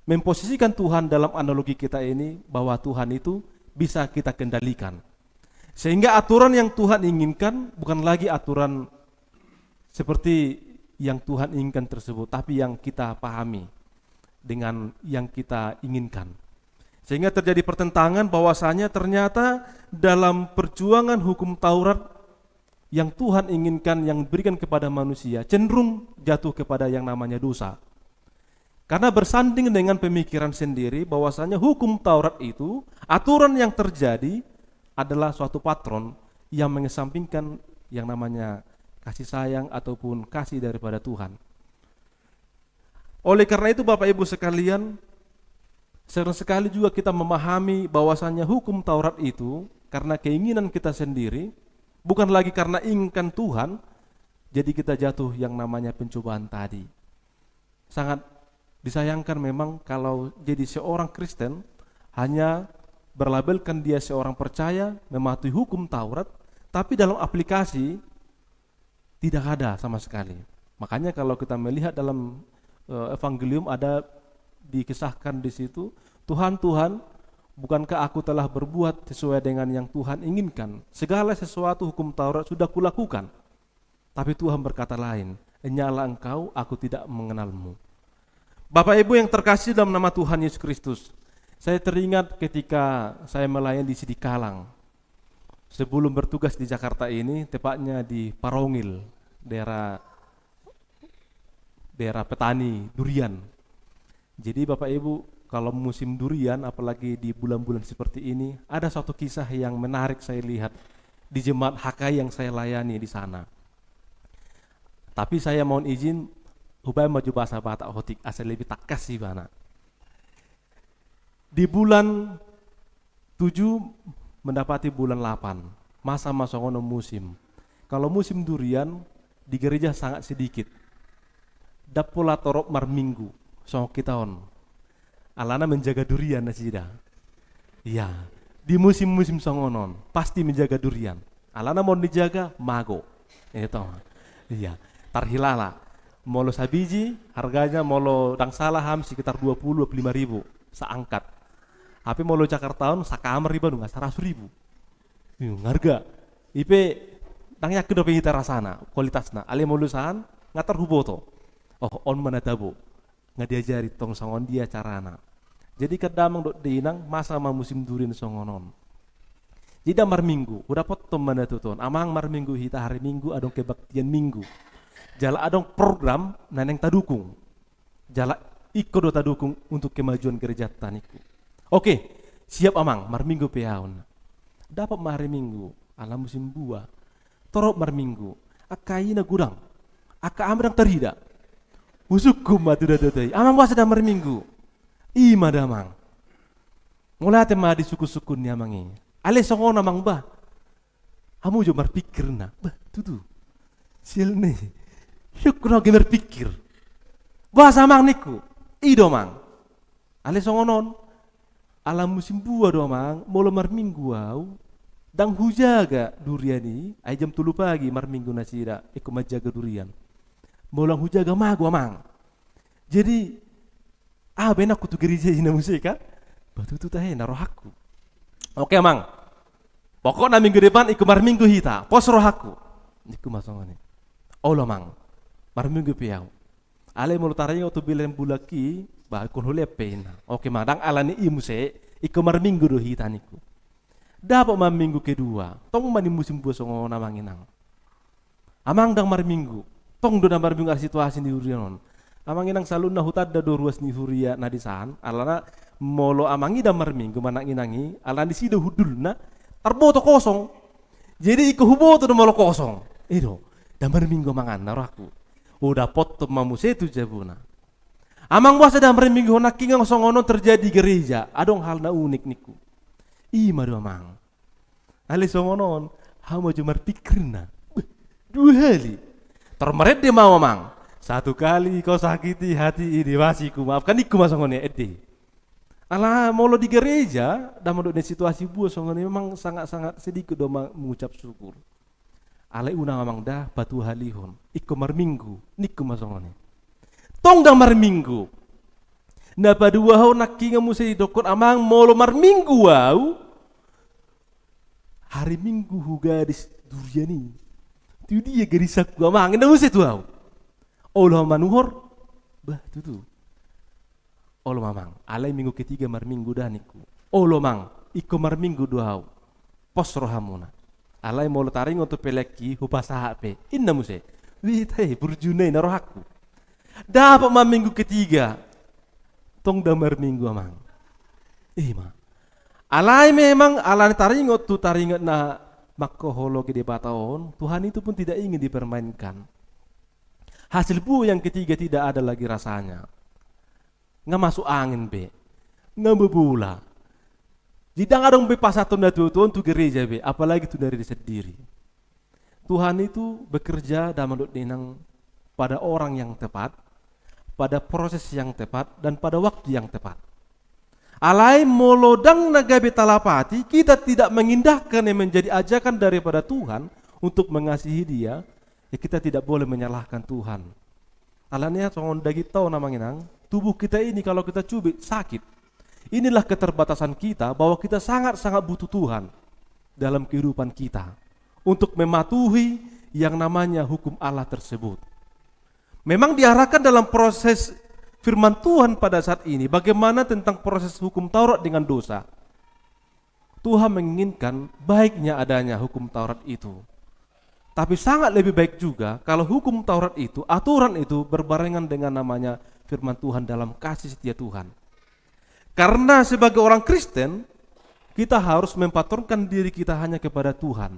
memposisikan Tuhan dalam analogi kita ini bahwa Tuhan itu bisa kita kendalikan. Sehingga aturan yang Tuhan inginkan bukan lagi aturan seperti yang Tuhan inginkan tersebut, tapi yang kita pahami dengan yang kita inginkan. Sehingga terjadi pertentangan bahwasanya ternyata dalam perjuangan hukum Taurat yang Tuhan inginkan yang diberikan kepada manusia cenderung jatuh kepada yang namanya dosa. Karena bersanding dengan pemikiran sendiri bahwasanya hukum Taurat itu, aturan yang terjadi adalah suatu patron yang mengesampingkan yang namanya kasih sayang ataupun kasih daripada Tuhan. Oleh karena itu Bapak Ibu sekalian, sering sekali juga kita memahami bahwasanya hukum Taurat itu karena keinginan kita sendiri, bukan lagi karena inginkan Tuhan, jadi kita jatuh yang namanya pencobaan tadi. Sangat disayangkan memang kalau jadi seorang Kristen hanya berlabelkan dia seorang percaya, mematuhi hukum Taurat, tapi dalam aplikasi tidak ada sama sekali. Makanya kalau kita melihat dalam Evangelium ada dikisahkan di situ, Tuhan, bukankah aku telah berbuat sesuai dengan yang Tuhan inginkan? Segala sesuatu hukum Taurat sudah kulakukan. Tapi Tuhan berkata lain, "Nyala engkau, aku tidak mengenalmu." Bapak Ibu yang terkasih dalam nama Tuhan Yesus Kristus, saya teringat ketika saya melayani di Sidikalang. Sebelum bertugas di Jakarta ini, tepatnya di Parongil, daerah petani durian. Jadi Bapak Ibu, kalau musim durian, apalagi di bulan-bulan seperti ini, ada suatu kisah yang menarik saya lihat di jemaat HKI yang saya layani di sana. Tapi saya mohon izin, hubay maju bahasa Batak hotik, asal lebih tak kasih bana. Di bulan 7 mendapati bulan 8, masa-masa ngono musim. Kalau musim durian, di gereja sangat sedikit. Dapola torop mar minggu, so kita on. Alana menjaga durian nasida. Iya, di musim-musim songonon pasti menjaga durian. Alana mau dijaga mago. Itu. Iya, tarhilala. Molo sabiji harganya molo dang salah ham sekitar 20-25 ribu seangkat. Tapi molo Jakartaon sakamar ribu nggak 100 ribu. Harga. Ipe tangnya kedo pengita rasana kualitasna. Ale molo saan ngatar huboto. Oh on mana tabo. Nggak diajari tong songon dia carana. Jadi kadamang dok diinang masa musim durian songonon. Jadi mar minggu, udah potong mana tuh ton. Amang mar minggu hita hari minggu adong kebaktian minggu. Jala adong program naneng tadukung. Jala ikut do tadukung untuk kemajuan gereja taniku. Oke, siap amang mar minggu peaun. Dapat mar minggu, alam musim buah. Torop mar minggu, akaina gudang. Aka amrang terhida. Usukku matu dadai. Amang wasa damar minggu. Ima damang. Mulai tema di suku-suku ni amangi. Ale songon amang ba. Amu jo berpikir na. Bah, tutu. Sil ni. Yuk kuno ge berpikir. Bahasa amang niku. Ido mang. Ale songonon. Alam musim buah do amang. Molo mar minggu au. Dang hujaga durian ni. Ay jam 3 pagi mar minggu nasira. Iku majaga durian. Molang hujaga mago amang. Jadi ben aku tuh gereja ina musika. Batu tu tahe naroh aku. Oke amang. Pokoknya minggu depan iku mar minggu hita. Pos roh aku. Iku masongane. Olo mang. Mar minggu piau. Ale mulu taranya waktu bilang bulaki bah kun hule pena. Oke madang alani imuse iku mar minggu do hita niku. Dapat mar minggu kedua. Tong mani musim buah songo namanginang. Amang dang mar minggu. Tong do nambar bingung situasi di Urianon. Amangi nang saluna hutad da do ruas ni Huria na di san, alana molo amangi damar minggu manang inangi, alana di sido hudulna tarboto kosong. Jadi iku huboto do molo kosong. Ido, damar minggu mangan naraku. Udah pot mamuse tu jabuna. Amang wasa damar minggu nakingang songono terjadi gereja, adong hal na unik niku. Ima do amang. Ale songonon, hama jumar pikirna. 2 kali. Termeret dia mau mang. 1 kali kau sakiti hati ini wasiku, maafkan iku masongone ede. Alah mau di gereja dan menurut situasi buah songoni memang sangat-sangat sedikit doma mengucap syukur. Alai unang amang dah batu halihon ikut marminggu niku masongoni. Tong dah marminggu. Na padua hau nakki ngamu sei dokon amang molo marminggu wau. Hari Minggu hugadis duriani. Tu dia gerisak gua amang nda usah tu hau. Allah manuhor bah tu. Olo mamang, alai minggu ketiga marminggu dah niku. Olo mang, iko marminggu dua hau. Pos rohamuna. Alai mau taring untuk peleki hupasa HP. Inna muse. Witai burjunai narohaku. Dapat minggu ketiga. Tong damar minggu amang. Ma. Alai memang alai taringot tu taringot na makoholo gede bataon. Tuhan itu pun tidak ingin dipermainkan. Hasil buah yang ketiga tidak ada lagi rasanya. Nggak masuk angin be, nggak bebula. Jidang adong be pasatun na tuan tu gereja be, apalagi tu dari sendiri. Tuhan itu bekerja dan menurut dinang pada orang yang tepat, pada proses yang tepat dan pada waktu yang tepat. Alai molodang nagabe talapati, kita tidak mengindahkan yang menjadi ajakan daripada Tuhan untuk mengasihi Dia, ya kita tidak boleh menyalahkan Tuhan. Alanya songon dagi tau namanginang. Tubuh kita ini kalau kita cubit sakit. Inilah keterbatasan kita bahwa kita sangat-sangat butuh Tuhan dalam kehidupan kita untuk mematuhi yang namanya hukum Allah tersebut. Memang diarahkan dalam proses firman Tuhan pada saat ini bagaimana tentang proses hukum Taurat dengan dosa. Tuhan menginginkan baiknya adanya hukum Taurat itu. Tapi sangat lebih baik juga kalau hukum Taurat itu, aturan itu berbarengan dengan namanya firman Tuhan dalam kasih setia Tuhan. Karena sebagai orang Kristen, kita harus mempatronkan diri kita hanya kepada Tuhan.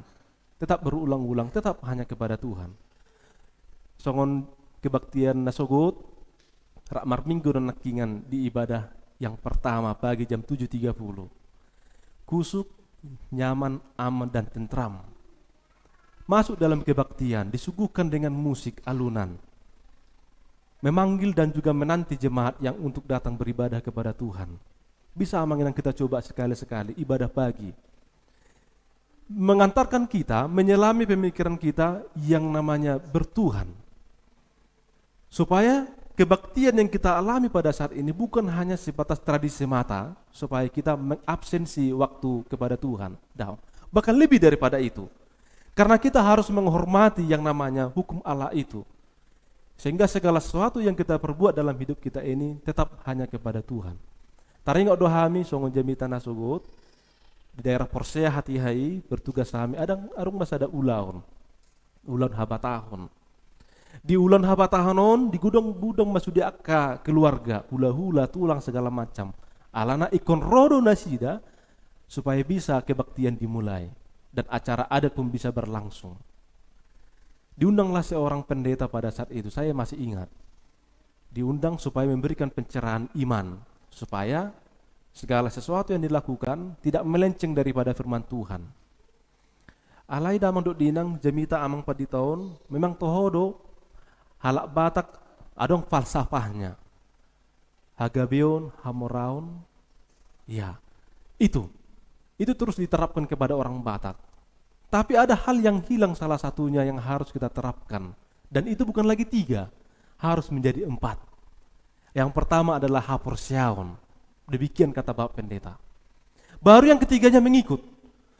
Tetap berulang-ulang, tetap hanya kepada Tuhan. Songon kebaktian nasogot, rakmar minggu dan nakingan di ibadah yang pertama pagi jam 7.30. Kusuk, nyaman, aman, dan tentram. Masuk dalam kebaktian, disuguhkan dengan musik alunan. Memanggil dan juga menanti jemaat yang untuk datang beribadah kepada Tuhan. Bisa yang kita coba sekali-sekali ibadah pagi. Mengantarkan kita, menyelami pemikiran kita yang namanya bertuhan. Supaya kebaktian yang kita alami pada saat ini bukan hanya sebatas tradisi mata, supaya kita mengabsensi waktu kepada Tuhan. Bahkan lebih daripada itu. Karena kita harus menghormati yang namanya hukum Allah itu. Sehingga segala sesuatu yang kita perbuat dalam hidup kita ini tetap hanya kepada Tuhan. Taringok dohami songon jami tanah sogot di daerah Porsea Hatihai bertugas kami arung masa ada ulan habatahon. Di ulan habatahonon di gudang-gudang masuk di akka keluarga hula-hula tulang segala macam. Alana ikon rodo nasida supaya bisa kebaktian dimulai dan acara adat pun bisa berlangsung. Diundanglah seorang pendeta pada saat itu, saya masih ingat. Diundang supaya memberikan pencerahan iman, supaya segala sesuatu yang dilakukan tidak melenceng daripada firman Tuhan. Alai damang dok dinang jamita amang padi tahun, memang tohodo halak Batak adong falsafahnya. Hagabeon, hamoraun, ya itu terus diterapkan kepada orang Batak. Tapi ada hal yang hilang salah satunya yang harus kita terapkan. Dan itu bukan lagi 3, harus menjadi 4. Yang pertama adalah haporsiaon. Demikian kata Bapak Pendeta. Baru yang ketiganya mengikut.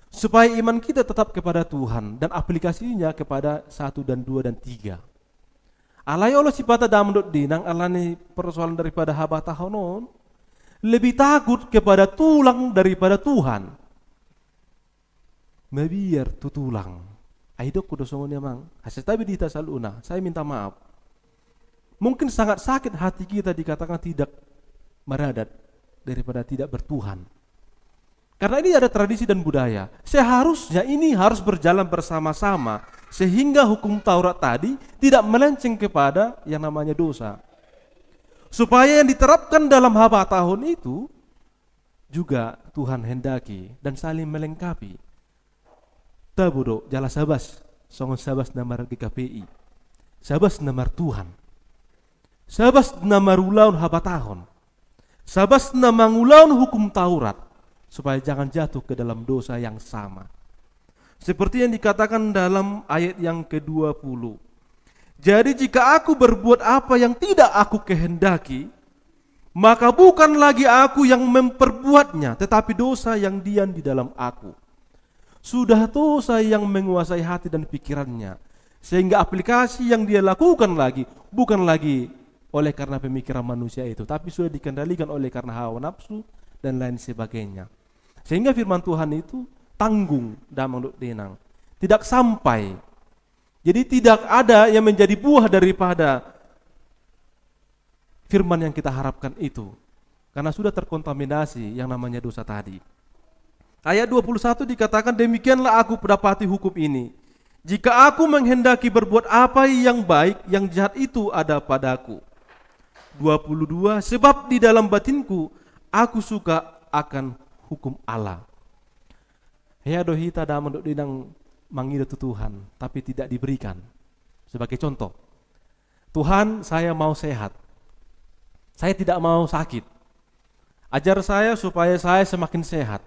Supaya iman kita tetap kepada Tuhan dan aplikasinya kepada 1 dan 2 dan 3. Alai Allah sipata damdut dinang alani persoalan daripada habatahonon. Lebih takut kepada tulang daripada Tuhan. Mabiar tutulang. Aidok kudo songonnya mang. Hasil tabi dita saluna. Saya minta maaf. Mungkin sangat sakit hati kita dikatakan tidak meradat daripada tidak bertuhan. Karena ini ada tradisi dan budaya. Seharusnya ini harus berjalan bersama-sama sehingga hukum Taurat tadi tidak melenceng kepada yang namanya dosa. Supaya yang diterapkan dalam habatahon itu juga Tuhan hendaki dan saling melengkapi. Tabudo jala sabas, songon sabas namar GKPI, sabas namar Tuhan, sabas namar ulaun habatahon, sabasna mangulaun hukum Taurat, supaya jangan jatuh ke dalam dosa yang sama. Seperti yang dikatakan dalam ayat yang ke-20. Jadi jika aku berbuat apa yang tidak aku kehendaki, maka bukan lagi aku yang memperbuatnya, tetapi dosa yang diam di dalam aku. Sudah dosa yang menguasai hati dan pikirannya, sehingga aplikasi yang dia lakukan lagi bukan lagi oleh karena pemikiran manusia itu, tapi sudah dikendalikan oleh karena hawa nafsu dan lain sebagainya. Sehingga firman Tuhan itu tanggung damang duk denang, tidak sampai. Jadi tidak ada yang menjadi buah daripada firman yang kita harapkan itu, karena sudah terkontaminasi yang namanya dosa tadi. Ayat 21 dikatakan, demikianlah aku mendapati hukum ini, jika aku menghendaki berbuat apa yang baik, yang jahat itu ada padaku. 22, sebab di dalam batinku aku suka akan hukum Allah. Ya dohita dah menduk dinang manggil Tuhan, tapi tidak diberikan. Sebagai contoh, Tuhan, saya mau sehat, saya tidak mau sakit. Ajar saya supaya saya semakin sehat.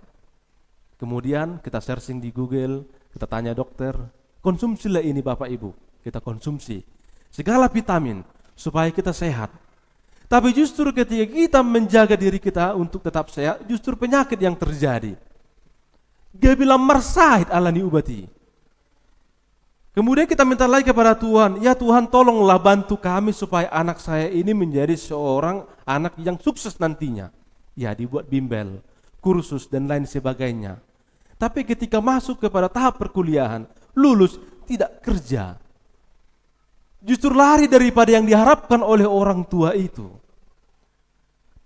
Kemudian kita searching di Google, kita tanya dokter, konsumsilah ini Bapak Ibu. Kita konsumsi segala vitamin supaya kita sehat. Tapi justru ketika kita menjaga diri kita untuk tetap sehat, justru penyakit yang terjadi. Dia bilang marsahid Allah niubati. Kemudian kita minta lagi kepada Tuhan, ya Tuhan tolonglah bantu kami supaya anak saya ini menjadi seorang anak yang sukses nantinya. Ya dibuat bimbel, kursus dan lain sebagainya. Tapi ketika masuk kepada tahap perkuliahan, lulus tidak kerja. Justru lari daripada yang diharapkan oleh orang tua itu.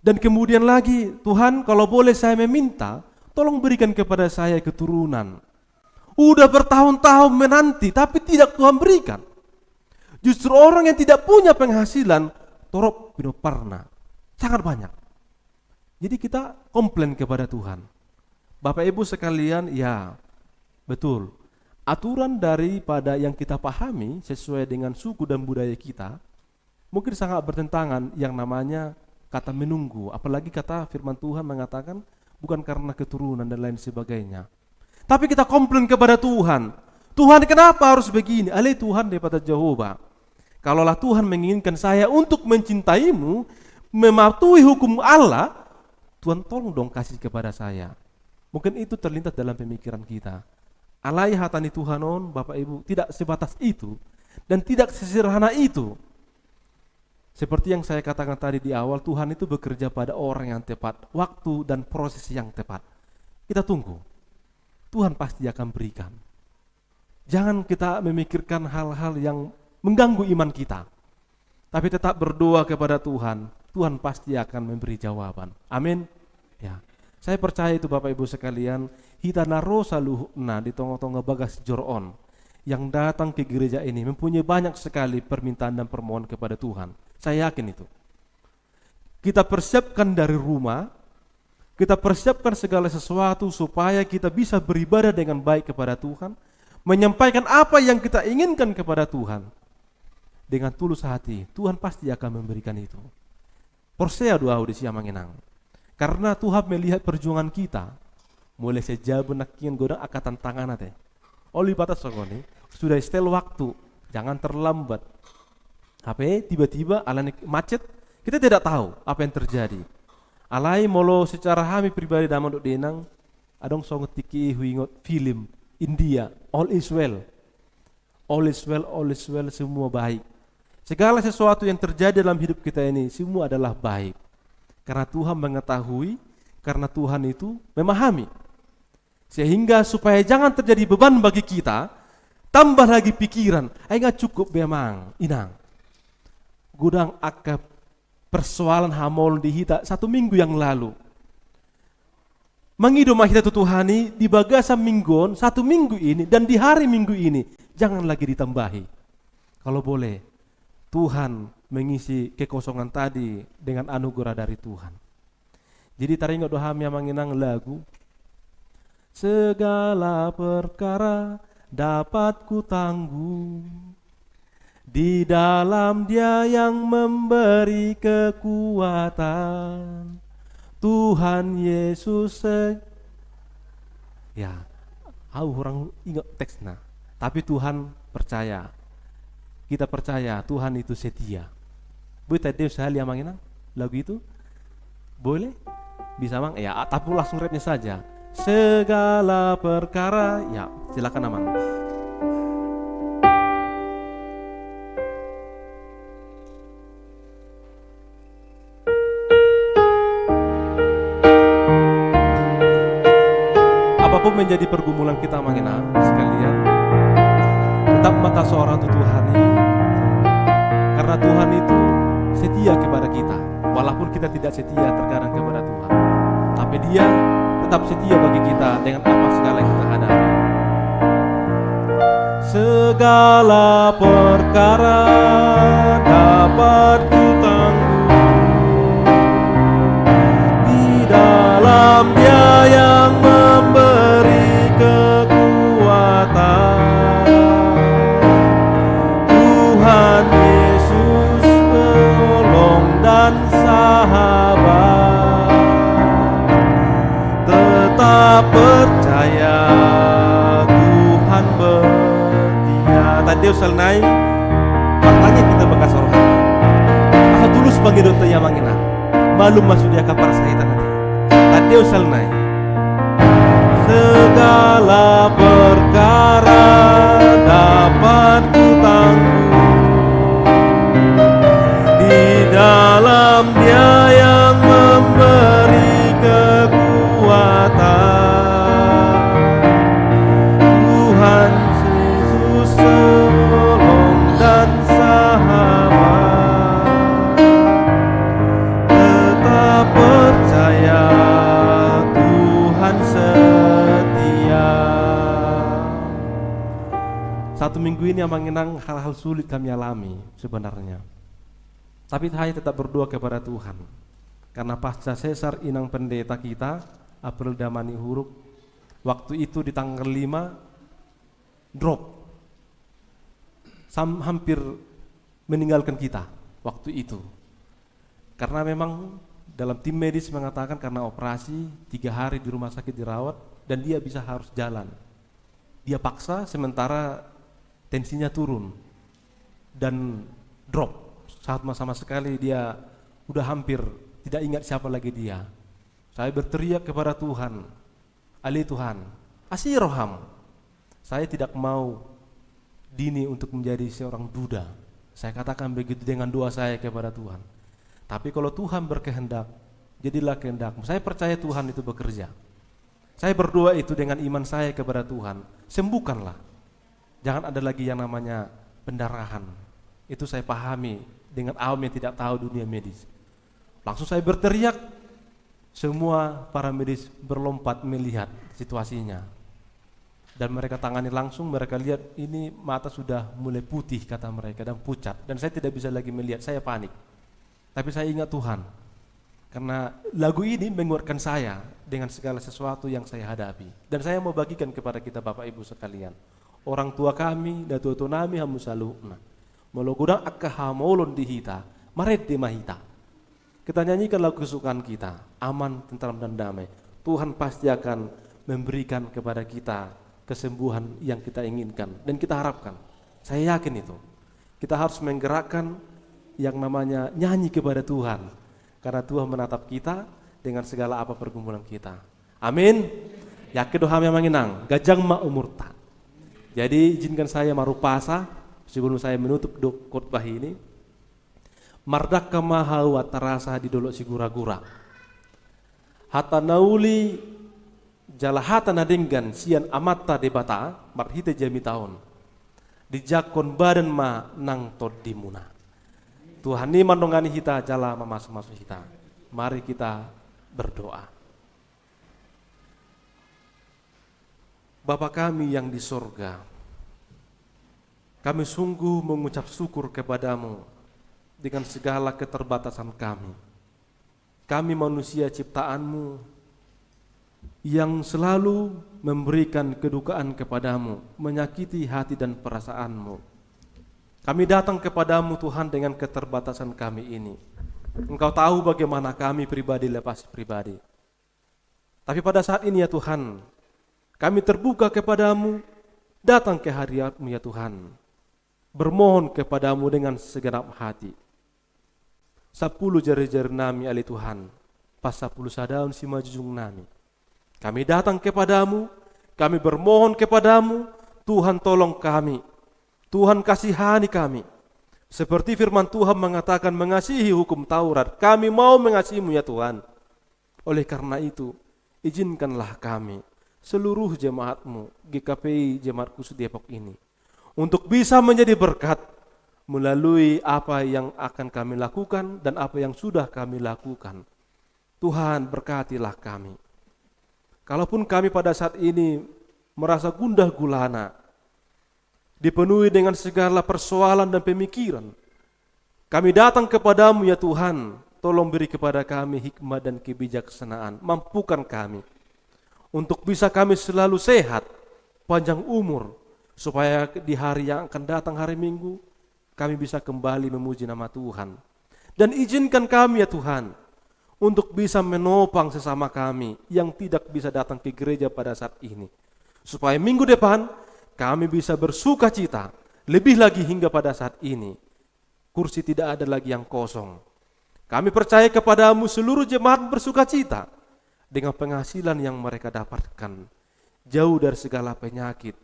Dan kemudian lagi, Tuhan kalau boleh saya meminta, tolong berikan kepada saya keturunan. Udah bertahun-tahun menanti, tapi tidak Tuhan berikan. Justru orang yang tidak punya penghasilan, torop pinoparna, sangat banyak. Jadi kita komplain kepada Tuhan. Bapak Ibu sekalian, ya betul. Aturan daripada yang kita pahami sesuai dengan suku dan budaya kita, mungkin sangat bertentangan yang namanya kata menunggu, apalagi kata firman Tuhan mengatakan bukan karena keturunan dan lain sebagainya. Tapi kita komplain kepada Tuhan. Tuhan kenapa harus begini? Alih Tuhan daripada Jehovah. Kalaulah Tuhan menginginkan saya untuk mencintaimu, mematuhi hukum Allah, Tuhan tolong dong kasih kepada saya. Mungkin itu terlintas dalam pemikiran kita. Alai hatani Tuhan on, Bapak Ibu, tidak sebatas itu dan tidak sesederhana itu. Seperti yang saya katakan tadi di awal, Tuhan itu bekerja pada orang yang tepat, waktu dan proses yang tepat. Kita tunggu, Tuhan pasti akan berikan. Jangan kita memikirkan hal-hal yang mengganggu iman kita, tapi tetap berdoa kepada Tuhan. Tuhan pasti akan memberi jawaban. Amin. Ya, saya percaya itu Bapak Ibu sekalian. Hita narosa luhna di tonggo-tonggo bagas joron yang datang ke gereja ini mempunyai banyak sekali permintaan dan permohonan kepada Tuhan. Saya yakin itu. Kita persiapkan dari rumah, kita persiapkan segala sesuatu supaya kita bisa beribadah dengan baik kepada Tuhan, menyampaikan apa yang kita inginkan kepada Tuhan. Dengan tulus hati, Tuhan pasti akan memberikan itu. Persea doa di siang manginang. Karena Tuhan melihat perjuangan kita, mulai sejak benakian godang akatan tangan teh. Oleh batas sogoni, sudah setel waktu, jangan terlambat. HP tiba-tiba alani macet, kita tidak tahu apa yang terjadi. Alai molo secara kami pribadi dalam dok denang, adong songot tiki huingot film India, all is well. All is well, all is well, semua baik. Segala sesuatu yang terjadi dalam hidup kita ini, semua adalah baik. Karena Tuhan mengetahui, karena Tuhan itu memahami. Sehingga supaya jangan terjadi beban bagi kita, tambah lagi pikiran, nggak cukup memang, inang. Gudang akap persoalan hamol di hita 1 minggu yang lalu. Mengidom kita Tuhani di bagasan mingguan 1 minggu ini dan di hari minggu ini jangan lagi ditambahi. Kalau boleh Tuhan mengisi kekosongan tadi dengan anugerah dari Tuhan. Jadi taringot doa yang mengenang lagu segala perkara dapat ku tanggung di dalam Dia yang memberi kekuatan. Tuhan Yesus ya, orang ingat teksnya. Tapi Tuhan percaya, kita percaya Tuhan itu setia. Bu tadi saya lihat manginang lagu itu, boleh? Bisa mang? Ya, tapi langsung rapnya saja. Segala perkara, ya silakan amang. Apapun menjadi pergumulan kita mangina sekalian, tetap mata seorang itu Tuhan ini, karena Tuhan itu setia kepada kita, walaupun kita tidak setia terkadang kepada Tuhan, tapi Dia tetap setia bagi kita dengan apa segala yang kita hadapi. Segala perkara dapat ku tanggung di dalam Dia yang memberi kekuatan. Tuhan Yesus penolong dan sahabat, tetap percaya Tuhan setia. Tadi usalnai makanya kita bekas rohani. Asa tulus bagi dosa yang mangina. Malum masuk dia kapar sahitan nanti. Tadi usalnai segala perkara dapat ku tanggung di dalam Dia yang memberi kekuatan. Tuhan Yesus penolong dan sahabat, tetap percaya Tuhan setia. Satu minggu ini yang mengenang hal-hal sulit kami alami sebenarnya, tapi saya tetap berdoa kepada Tuhan, karena pasca sesar inang pendeta kita April Damani Huruk, waktu itu di tanggal 5 drop, hampir meninggalkan kita waktu itu, karena memang dalam tim medis mengatakan karena operasi 3 hari di rumah sakit dirawat dan dia bisa harus jalan. Dia paksa sementara tensinya turun dan drop. Saat sama sekali dia udah hampir tidak ingat siapa lagi dia. Saya berteriak kepada Tuhan, Ali Tuhan, asih roham. Saya tidak mau dini untuk menjadi seorang duda. Saya katakan begitu dengan doa saya kepada Tuhan. Tapi kalau Tuhan berkehendak, jadilah kehendakmu. Saya percaya Tuhan itu bekerja. Saya berdoa itu dengan iman saya kepada Tuhan. Sembuhkanlah. Jangan ada lagi yang namanya pendarahan. Itu saya pahami dengan awam yang tidak tahu dunia medis. Langsung saya berteriak. Semua para medis berlompat melihat situasinya. Dan mereka tangani langsung, mereka lihat ini mata sudah mulai putih kata mereka dan pucat. Dan saya tidak bisa lagi melihat, saya panik. Tapi saya ingat Tuhan, karena lagu ini menguatkan saya dengan segala sesuatu yang saya hadapi. Dan saya mau bagikan kepada kita Bapak Ibu sekalian. Orang tua kami, datu nami hamu saluhna. Melogudang akka hamolon dihita, maret di mahita. Kita nyanyikan lagu kesukaan kita, aman, tentram dan damai. Tuhan pasti akan memberikan kepada kita kesembuhan yang kita inginkan dan kita harapkan. Saya yakin itu. Kita harus menggerakkan yang namanya nyanyi kepada Tuhan, karena Tuhan menatap kita dengan segala apa pergumulan kita. Amin. Yakin doa yang mengenang gajang ma umurta. Jadi izinkan saya marupasa sebelum saya menutup khotbah ini. Mardaka mahau terasa di dolok sigura-gura. Hata nauli jalahata nadenggan sian amata debata marhite jami tahun. Dijakon badan ma nang tod dimuna. Tuhan ini mandongani kita jala masuk kita. Mari kita berdoa. Bapa kami yang di sorga, kami sungguh mengucap syukur kepadamu dengan segala keterbatasan kami. Kami manusia ciptaanmu yang selalu memberikan kedukaan kepadamu, menyakiti hati dan perasaanmu. Kami datang kepadamu Tuhan dengan keterbatasan kami ini. Engkau tahu bagaimana kami pribadi lepas pribadi. Tapi pada saat ini ya Tuhan, kami terbuka kepadamu, datang ke hadirat-Mu ya Tuhan, bermohon kepadamu dengan segenap hati. 10 jari-jari nami ali Tuhan, pas 10 sadaun si majujung nami. Kami datang kepadamu, kami bermohon kepadamu, Tuhan tolong kami, Tuhan kasihani kami. Seperti firman Tuhan mengatakan mengasihi hukum Taurat, kami mau mengasihi-Mu ya Tuhan. Oleh karena itu, izinkanlah kami, seluruh jemaat-Mu, GKPI Jemaat Khusus Depok ini, untuk bisa menjadi berkat melalui apa yang akan kami lakukan dan apa yang sudah kami lakukan. Tuhan berkatilah kami. Kalaupun kami pada saat ini merasa gundah gulana, dipenuhi dengan segala persoalan dan pemikiran, kami datang kepadamu ya Tuhan, tolong beri kepada kami hikmat dan kebijaksanaan, mampukan kami untuk bisa kami selalu sehat, panjang umur, supaya di hari yang akan datang hari Minggu, kami bisa kembali memuji nama Tuhan. Dan izinkan kami ya Tuhan, untuk bisa menopang sesama kami yang tidak bisa datang ke gereja pada saat ini. Supaya minggu depan, kami bisa bersuka cita, lebih lagi hingga pada saat ini. Kursi tidak ada lagi yang kosong. Kami percaya kepadamu seluruh jemaat bersuka cita, dengan penghasilan yang mereka dapatkan. Jauh dari segala penyakit,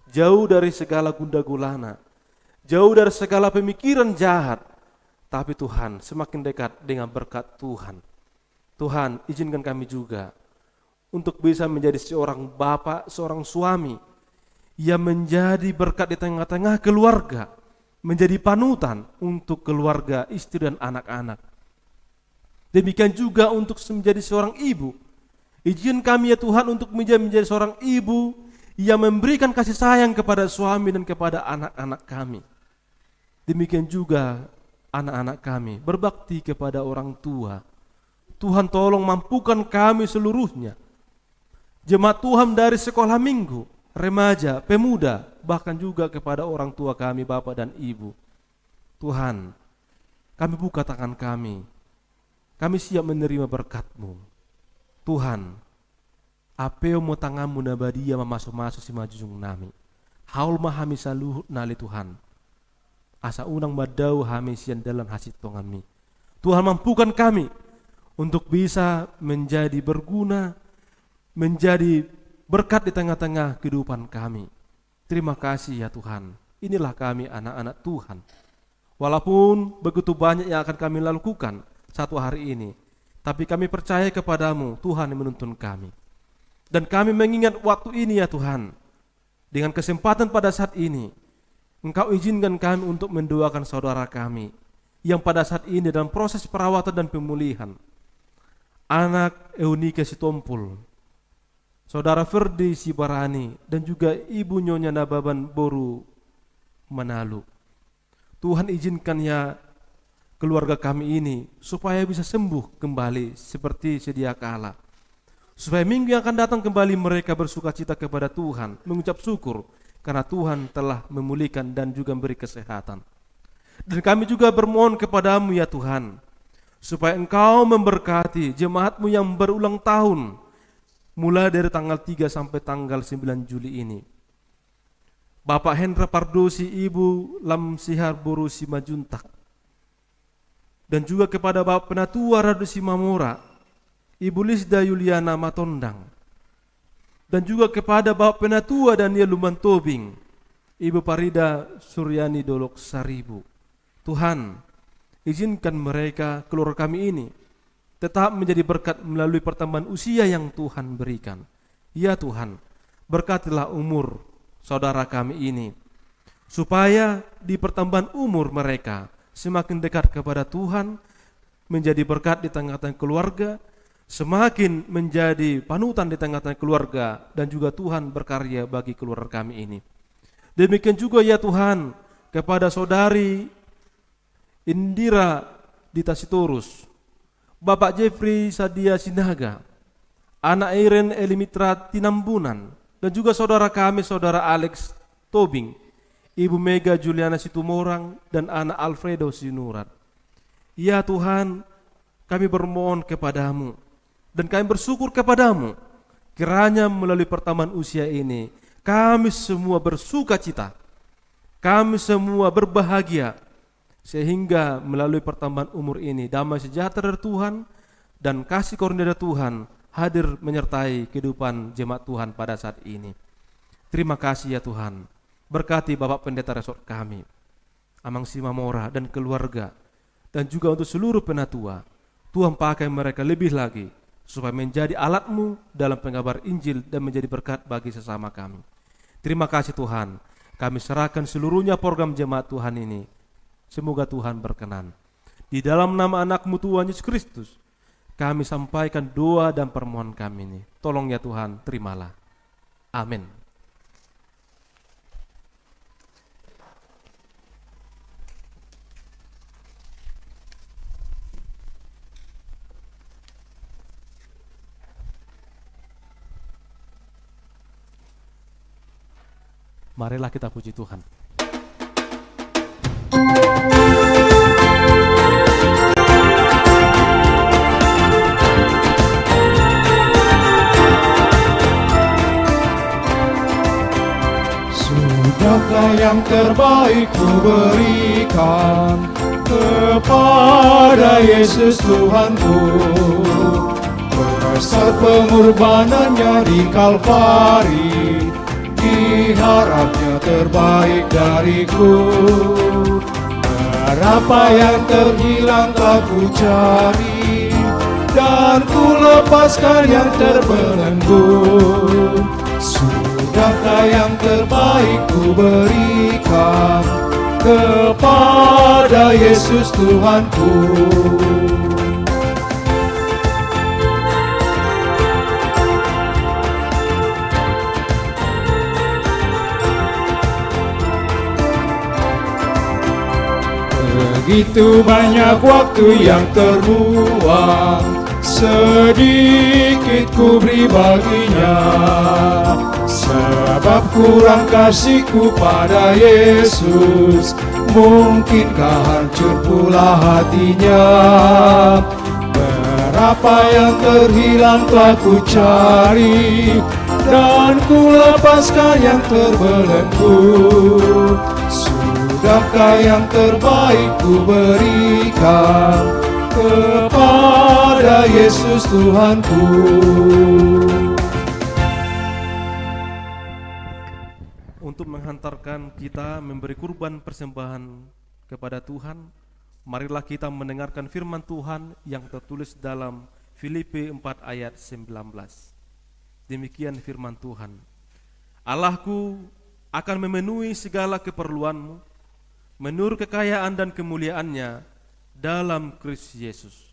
jauh dari segala gundah gulana, jauh dari segala pemikiran jahat. Tapi Tuhan, semakin dekat dengan berkat Tuhan. Tuhan, izinkan kami juga untuk bisa menjadi seorang bapak, seorang suami yang menjadi berkat di tengah-tengah keluarga, menjadi panutan untuk keluarga, istri dan anak-anak. Demikian juga untuk menjadi seorang ibu. Izin kami ya Tuhan untuk menjadi seorang ibu yang memberikan kasih sayang kepada suami dan kepada anak-anak kami. Demikian juga anak-anak kami berbakti kepada orang tua. Tuhan tolong mampukan kami seluruhnya. Jemaat Tuhan dari sekolah minggu, remaja, pemuda, bahkan juga kepada orang tua kami, bapak dan ibu. Tuhan, kami buka tangan kami. Kami siap menerima berkat-Mu. Tuhan, apeo mo tanganmu nabadia mamasuk-masuk si majujung nami. Haul mahami saluh nali Tuhan. Asa unang madau hami sian dalam hasil tongami. Tuhan mampukan kami untuk bisa menjadi berguna, menjadi berkat di tengah-tengah kehidupan kami. Terima kasih ya Tuhan. Inilah kami anak-anak Tuhan. Walaupun begitu banyak yang akan kami lakukan satu hari ini, tapi kami percaya kepadamu, Tuhan yang menuntun kami. Dan kami mengingat waktu ini ya Tuhan. Dengan kesempatan pada saat ini, Engkau izinkan kami untuk mendoakan saudara kami yang pada saat ini dalam proses perawatan dan pemulihan. Anak Eunike Sitompul, saudara Ferdi Sibarani, dan juga ibu Nyonya Nababan Boru Manalu. Tuhan izinkan ya keluarga kami ini supaya bisa sembuh kembali seperti sedia kala. Supaya minggu yang akan datang kembali mereka bersuka cita kepada Tuhan, mengucap syukur karena Tuhan telah memulihkan dan juga memberi kesehatan. Dan kami juga bermohon kepadamu ya Tuhan, supaya Engkau memberkati jemaat-Mu yang berulang tahun, mulai dari tanggal 3 sampai tanggal 9 Juli ini. Bapak Hendra Pardosi, Ibu Lamsihar Borusi Majuntak, dan juga kepada Bapak Penatua Radusi Mamora, Ibu Lisda Yuliana Matondang, dan juga kepada Bapak Penatua Daniel Luman Tobing, Ibu Parida Suryani Dolok Saribu. Tuhan, izinkan mereka, keluarga kami ini, tetap menjadi berkat melalui pertambahan usia yang Tuhan berikan. Ya Tuhan, berkatilah umur saudara kami ini, supaya di pertambahan umur mereka semakin dekat kepada Tuhan, menjadi berkat di tengah-tengah keluarga, semakin menjadi panutan di tengah-tengah keluarga, dan juga Tuhan berkarya bagi keluarga kami ini. Demikian juga ya Tuhan kepada saudari Indira Dita Sitorus, Bapak Jeffrey Sadia Sinaga, anak Iren Elimitra Tinambunan, dan juga saudara kami saudara Alex Tobing, Ibu Mega Juliana Situmorang, dan anak Alfredo Sinurat. Ya Tuhan, kami bermohon kepadamu dan kami bersyukur kepadamu, kiranya melalui pertambahan usia ini kami semua bersuka cita, kami semua berbahagia, sehingga melalui pertambahan umur ini damai sejahtera dari Tuhan dan kasih karunia dari Tuhan hadir menyertai kehidupan jemaat Tuhan pada saat ini. Terima kasih ya Tuhan, berkati Bapak Pendeta Resort kami, Amang Simamora dan keluarga, dan juga untuk seluruh penatua. Tuhan pakai mereka lebih lagi supaya menjadi alat-Mu dalam pengabar Injil dan menjadi berkat bagi sesama kami. Terima kasih Tuhan, kami serahkan seluruhnya program jemaat Tuhan ini. Semoga Tuhan berkenan. Di dalam nama anak-Mu Tuhan Yesus Kristus, kami sampaikan doa dan permohonan kami ini. Tolong ya Tuhan, terimalah. Amin. Marilah kita puji Tuhan. Sudahkah yang terbaik ku berikan kepada Yesus Tuhanku, besar pengorbanannya di Kalvari, diharapnya terbaik dariku. Berapa yang terhilang telah ku cari, dan ku lepaskan yang terbelenggu. Sudahkah yang terbaik ku berikan kepada Yesus Tuhanku. Begitu banyak waktu yang terbuang, sedikit ku beri baginya. Sebab kurang kasihku pada Yesus, mungkinkah hancur pula hatinya. Berapa yang terhilang telah ku cari, dan ku lepaskan yang terbelenggu. Sudahkah yang terbaik ku berikan kepada Yesus Tuhanku. Untuk menghantarkan kita memberi kurban persembahan kepada Tuhan, marilah kita mendengarkan firman Tuhan yang tertulis dalam Filipi 4 ayat 19. Demikian firman Tuhan. Allahku akan memenuhi segala keperluanmu menurut kekayaan dan kemuliaannya dalam Kristus Yesus.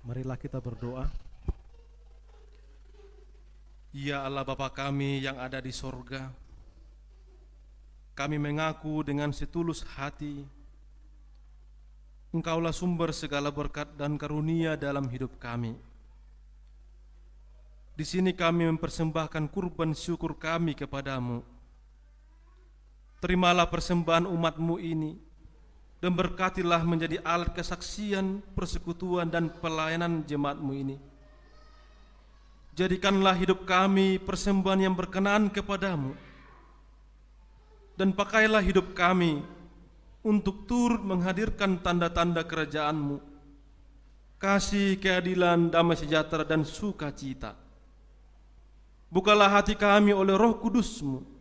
Marilah kita berdoa. Ya Allah Bapa kami yang ada di sorga, kami mengaku dengan setulus hati, Engkaulah sumber segala berkat dan karunia dalam hidup kami. Di sini kami mempersembahkan kurban syukur kami kepadamu. Terimalah persembahan umat-Mu ini, dan berkatilah menjadi alat kesaksian, persekutuan, dan pelayanan jemaat-Mu ini. Jadikanlah hidup kami persembahan yang berkenan kepadamu, dan pakailah hidup kami untuk turut menghadirkan tanda-tanda kerajaan-Mu, kasih, keadilan, damai sejahtera, dan sukacita. Bukalah hati kami oleh Roh Kudus-Mu,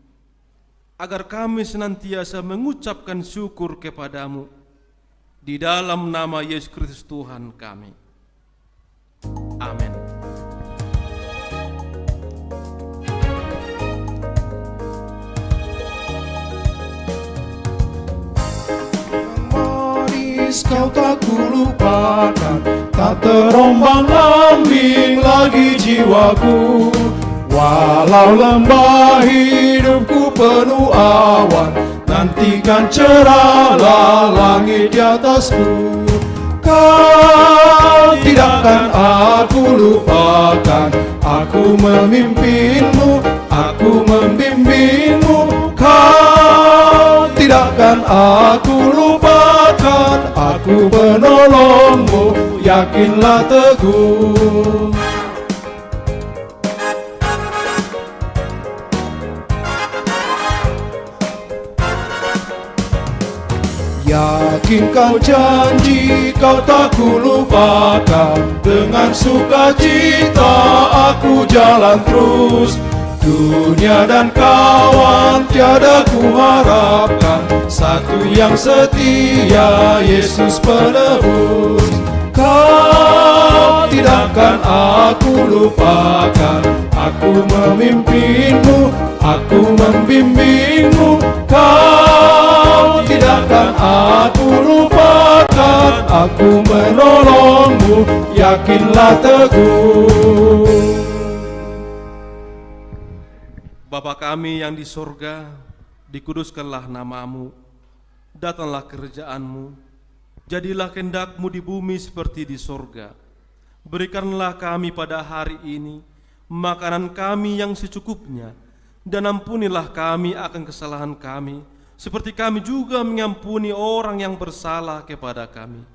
agar kami senantiasa mengucapkan syukur kepadamu, di dalam nama Yesus Kristus Tuhan kami. Amin. Manis kau tak kulupakan, tak terombang-ambing lagi jiwaku. Walau lembah hidupku penuh awan, nantikan cerahlah langit di atasku. Kau tidakkan aku lupakan, aku memimpinmu, aku membimbingmu. Kau tidakkan aku lupakan, aku penolongmu, yakinlah teguh. Yakin kau janji, kau tak kulupakan. Dengan sukacita aku jalan terus. Dunia dan kawan tiada kuharapkan, satu yang setia, Yesus penebus. Kau tidakkan aku lupakan, aku memimpinmu, aku membimbingmu. Kau tidakkan aku lupakan, aku menolongmu, yakinlah teguh. Bapa kami yang di sorga, dikuduskanlah namamu, datanglah kerajaan-Mu, jadilah kehendak-Mu di bumi seperti di sorga. Berikanlah kami pada hari ini makanan kami yang secukupnya, dan ampunilah kami akan kesalahan kami, seperti kami juga mengampuni orang yang bersalah kepada kami.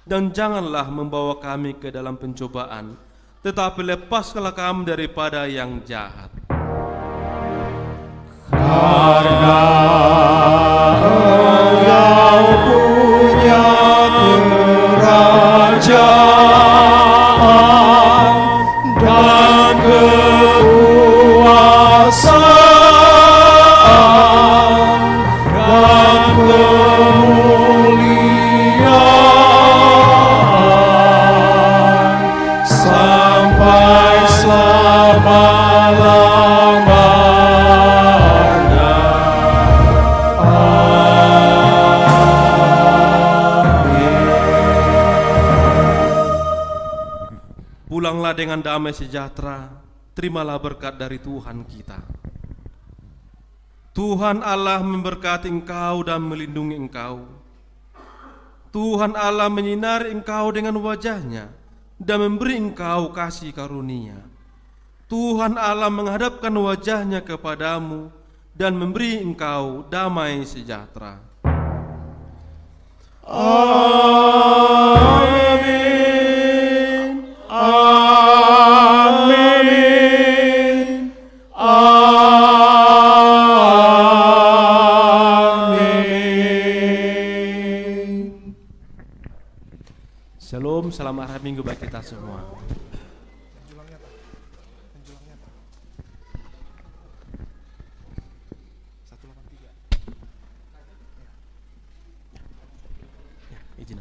Dan janganlah membawa kami ke dalam pencobaan, tetapi lepaskanlah kami daripada yang jahat. Karena Engkau punya kerajaan dan kekuasaan dan kemuliaan sampai selama-lamanya. Pulanglah dengan damai sejahtera, terimalah berkat dari Tuhan kita. Tuhan Allah memberkati engkau dan melindungi engkau. Tuhan Allah menyinari engkau dengan wajah-Nya dan memberi engkau kasih karunia. Tuhan Allah menghadapkan wajah-Nya kepadamu dan memberi engkau damai sejahtera. Amin. Amin. Amin. Shalom, selamat hari Minggu bagi kita semua. Ya, izin.